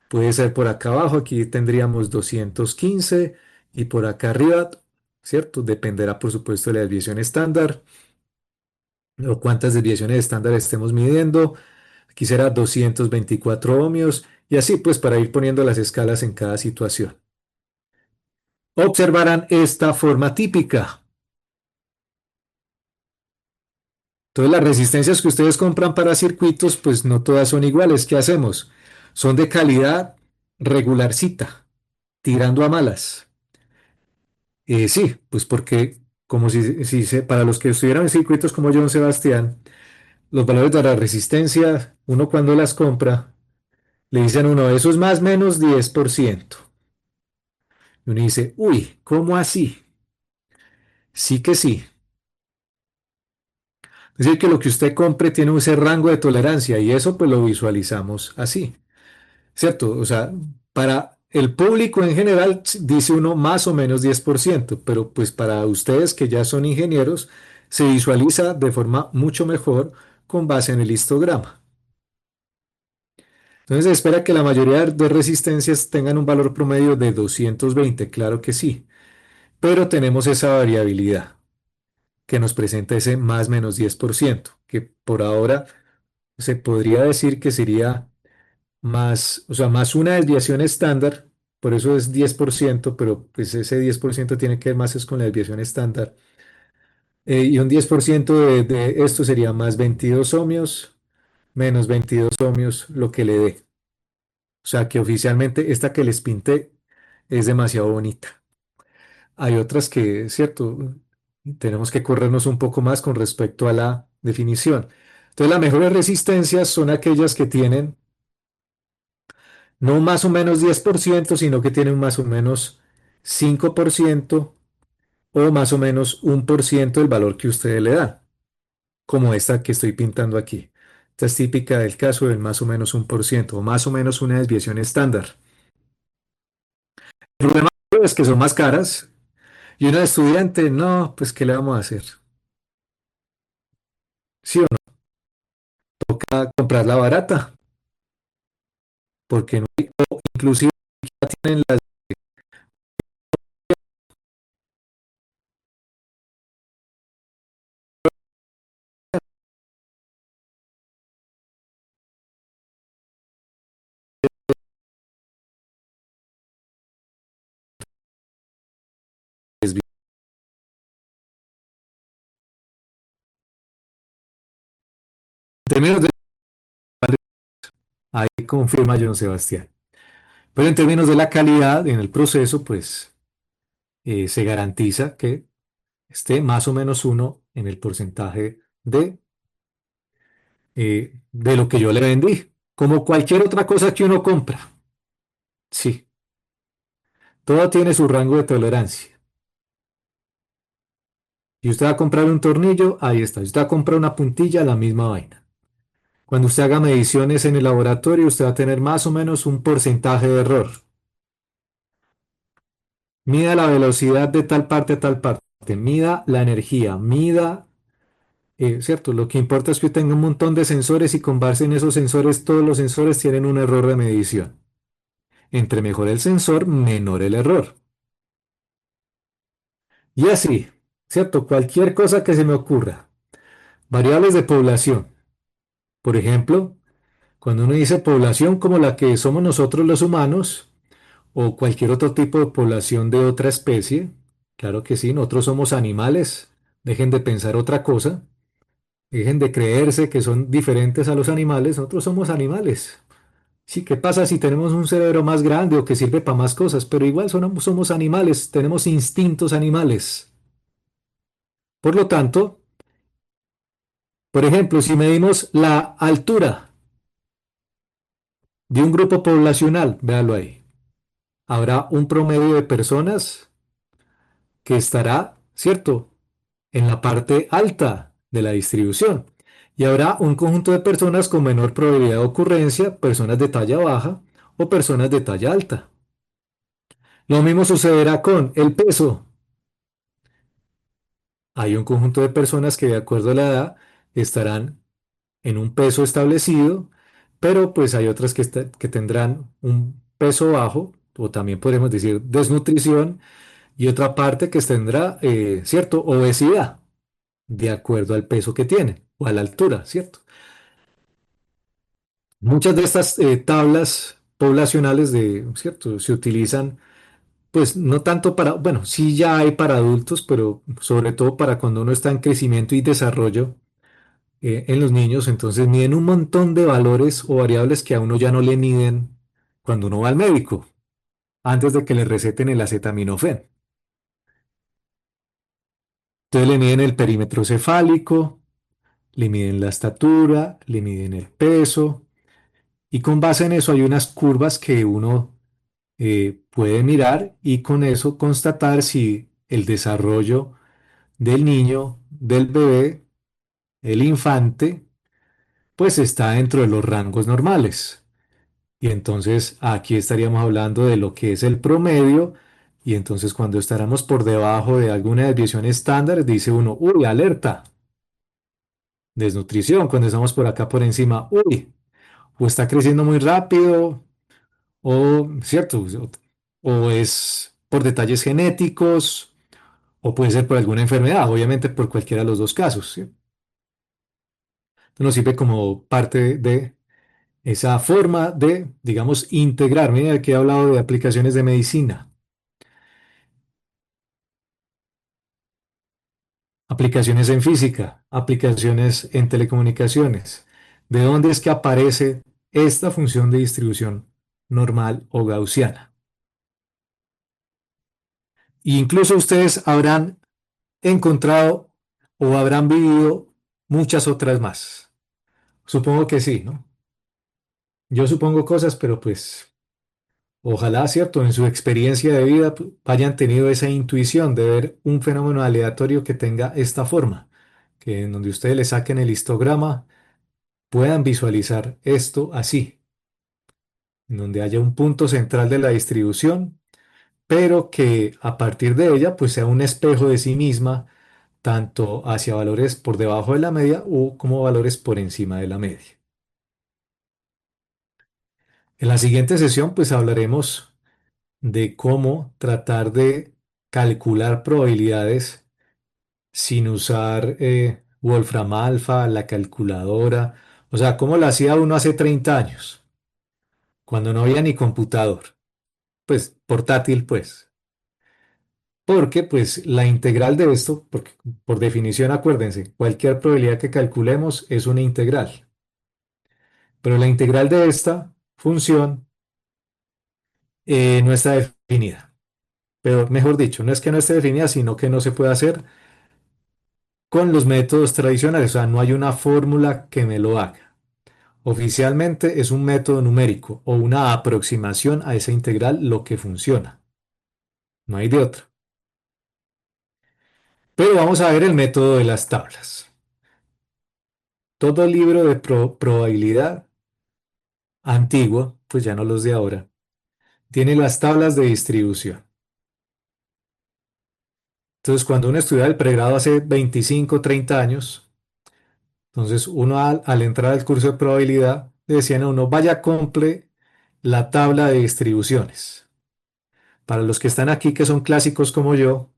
Puede ser por acá abajo, aquí tendríamos 215 y por acá arriba, ¿cierto? Dependerá, por supuesto, de la desviación estándar o cuántas desviaciones estándar estemos midiendo. Aquí será 224 ohmios y así pues para ir poniendo las escalas en cada situación. Observarán esta forma típica. Entonces las resistencias que ustedes compran para circuitos pues no todas son iguales. ¿Qué hacemos? Son de calidad regularcita, tirando a malas. Sí, pues porque como para los que estuvieran en circuitos como John Sebastián, los valores de la resistencia, uno cuando las compra, le dicen a uno, eso es más o menos 10%. Y uno dice, uy, ¿cómo así? Sí que sí. Es decir, que lo que usted compre tiene ese rango de tolerancia y eso pues lo visualizamos así, ¿cierto? O sea, para el público en general dice uno más o menos 10%, pero pues para ustedes que ya son ingenieros se visualiza de forma mucho mejor con base en el histograma. Entonces se espera que la mayoría de resistencias tengan un valor promedio de 220, claro que sí, pero tenemos esa variabilidad que nos presenta ese más menos 10%, que por ahora se podría decir que sería más, o sea, más una desviación estándar por eso es 10%, pero pues ese 10% tiene que ver más es con la desviación estándar. Y un 10% de esto sería más 22 ohmios, menos 22 ohmios, lo que le dé. O sea que oficialmente esta que les pinté es demasiado bonita. Hay otras que, cierto, tenemos que corrernos un poco más con respecto a la definición. Entonces, las mejores resistencias son aquellas que tienen no más o menos 10%, sino que tienen más o menos 5% o más o menos 1% del valor que ustedes le dan, como esta que estoy pintando aquí. Esta es típica del caso del más o menos 1% o más o menos una desviación estándar. El problema es que son más caras y una estudiante, no, pues ¿qué le vamos a hacer? ¿Sí o no? Toca comprarla barata, porque no, inclusive ya tienen las desviaciones. En términos de, ahí confirma John Sebastián. Pero en términos de la calidad en el proceso, pues se garantiza que esté más o menos uno en el porcentaje de lo que yo le vendí, como cualquier otra cosa que uno compra. Sí, todo tiene su rango de tolerancia. Si usted va a comprar un tornillo, ahí está. Si usted va a comprar una puntilla, la misma vaina. Cuando usted haga mediciones en el laboratorio, usted va a tener más o menos un porcentaje de error. Mida la velocidad de tal parte a tal parte, mida la energía, mida, ¿cierto? Lo que importa es que tenga un montón de sensores y con base en esos sensores, todos los sensores tienen un error de medición. Entre mejor el sensor, menor el error. Y así, ¿cierto? Cualquier cosa que se me ocurra. Variables de población. Por ejemplo, cuando uno dice población como la que somos nosotros los humanos o cualquier otro tipo de población de otra especie, claro que sí, nosotros somos animales. Dejen de pensar otra cosa. Dejen de creerse que son diferentes a los animales. Nosotros somos animales. Sí, ¿qué pasa si tenemos un cerebro más grande o que sirve para más cosas? Pero igual somos animales, tenemos instintos animales. Por lo tanto, por ejemplo, si medimos la altura de un grupo poblacional, véalo ahí, habrá un promedio de personas que estará, ¿cierto?, en la parte alta de la distribución. Y habrá un conjunto de personas con menor probabilidad de ocurrencia, personas de talla baja o personas de talla alta. Lo mismo sucederá con el peso. Hay un conjunto de personas que de acuerdo a la edad estarán en un peso establecido, pero pues hay otras que tendrán un peso bajo, o también podemos decir desnutrición, y otra parte que tendrá, cierto, obesidad, de acuerdo al peso que tiene o a la altura, ¿cierto? Muchas de estas tablas poblacionales ¿cierto? Se utilizan, pues no tanto para, bueno, sí ya hay para adultos, pero sobre todo para cuando uno está en crecimiento y desarrollo en los niños, entonces miden un montón de valores o variables que a uno ya no le miden cuando uno va al médico, antes de que le receten el acetaminofén. Entonces le miden el perímetro cefálico, le miden la estatura, le miden el peso, y con base en eso hay unas curvas que uno puede mirar y con eso constatar si el desarrollo del niño, del bebé, el infante, pues está dentro de los rangos normales. Y entonces aquí estaríamos hablando de lo que es el promedio. Y entonces cuando estaremos por debajo de alguna desviación estándar, dice uno, uy, alerta, desnutrición. Cuando estamos por acá por encima, uy, o está creciendo muy rápido, o, ¿cierto? O es por detalles genéticos, o puede ser por alguna enfermedad, obviamente por cualquiera de los dos casos, ¿sí? Nos sirve como parte de esa forma de, digamos, integrar. Miren, aquí he hablado de aplicaciones de medicina, aplicaciones en física, aplicaciones en telecomunicaciones. ¿De dónde es que aparece esta función de distribución normal o gaussiana? E incluso ustedes habrán encontrado o habrán vivido muchas otras más. Supongo que sí, ¿no? Yo supongo cosas, pero pues ojalá, ¿cierto? En su experiencia de vida hayan tenido esa intuición de ver un fenómeno aleatorio que tenga esta forma, que en donde ustedes le saquen el histograma puedan visualizar esto así, en donde haya un punto central de la distribución, pero que a partir de ella pues sea un espejo de sí misma, tanto hacia valores por debajo de la media o como valores por encima de la media. En la siguiente sesión pues hablaremos de cómo tratar de calcular probabilidades sin usar Wolfram Alpha, la calculadora, o sea, cómo lo hacía uno hace 30 años, cuando no había ni computador, pues portátil, pues. Porque pues la integral de esto, porque por definición acuérdense, cualquier probabilidad que calculemos es una integral, pero la integral de esta función no está definida. Pero mejor dicho, no es que no esté definida, sino que no se puede hacer con los métodos tradicionales, o sea, no hay una fórmula que me lo haga. Oficialmente es un método numérico o una aproximación a esa integral lo que funciona. No hay de otro. Pero vamos a ver el método de las tablas. Todo libro de probabilidad antiguo, pues ya no los de ahora, tiene las tablas de distribución. Entonces, cuando uno estudia el pregrado hace 25, 30 años, entonces uno al entrar al curso de probabilidad le decían a uno, vaya, compre la tabla de distribuciones. Para los que están aquí, que son clásicos como yo,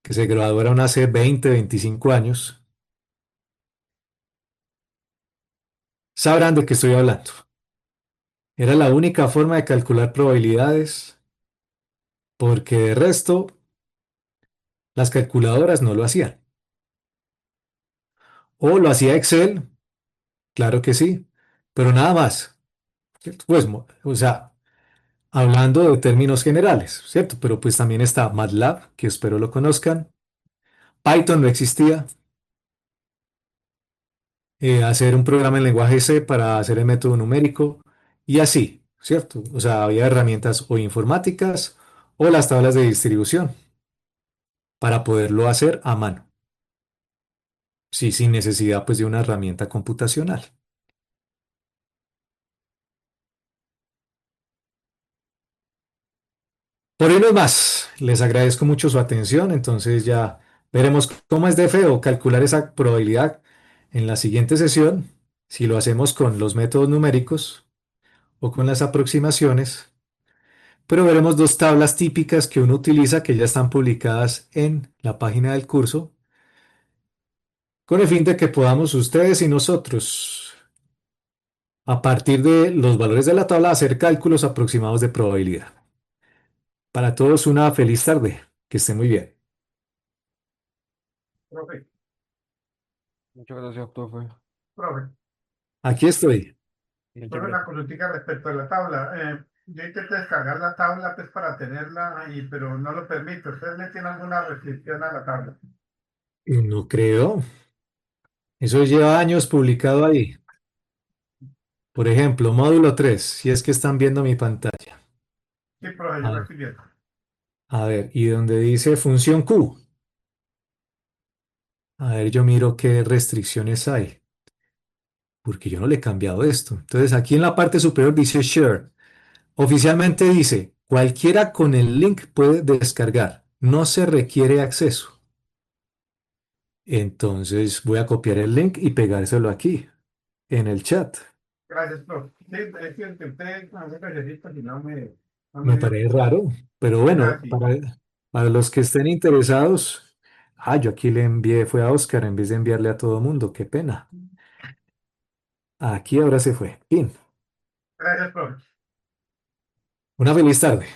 que se graduaron hace 20, 25 años, sabrán de qué estoy hablando. Era la única forma de calcular probabilidades, porque de resto las calculadoras no lo hacían. O lo hacía Excel, claro que sí, pero nada más. ¿Cierto? Pues, o sea, hablando de términos generales, ¿cierto? Pero pues también está MATLAB, que espero lo conozcan. Python no existía. Hacer un programa en lenguaje C para hacer el método numérico y así, ¿cierto? O sea, había herramientas o informáticas o las tablas de distribución para poderlo hacer a mano, sí, sin necesidad pues de una herramienta computacional. Por hoy no es más, les agradezco mucho su atención, entonces ya veremos cómo es de feo calcular esa probabilidad en la siguiente sesión, si lo hacemos con los métodos numéricos o con las aproximaciones. Pero veremos dos tablas típicas que uno utiliza que ya están publicadas en la página del curso, con el fin de que podamos ustedes y nosotros, a partir de los valores de la tabla, hacer cálculos aproximados de probabilidad. Para todos una feliz tarde, que estén muy bien. Profe, Muchas gracias, profe. profe, Aquí estoy. Muchas profe, gracias. una consultica respecto a la tabla. Yo intenté descargar la tabla pues para tenerla ahí, pero no lo permite. ¿Usted le tiene alguna restricción a la tabla? No creo. Eso lleva años publicado ahí. Por ejemplo, módulo 3, si es que están viendo mi pantalla. Sí, profe, yo la A, estoy viendo. a ver, y donde dice función Q. A ver, yo miro qué restricciones hay, porque yo no le he cambiado esto. Entonces, aquí en la parte superior dice Share. Oficialmente dice, cualquiera con el link puede descargar. No se requiere acceso. Entonces, voy a copiar el link y pegárselo aquí, en el chat. Gracias, profe. Sí, es que intenté hacer ejercicio y no me Me dio. parece raro, pero bueno, Así. para los que estén interesados, yo aquí le envié, fue a Oscar en vez de enviarle a todo mundo, qué pena. Aquí ahora se fue. Fin. Gracias, profe. Una feliz tarde.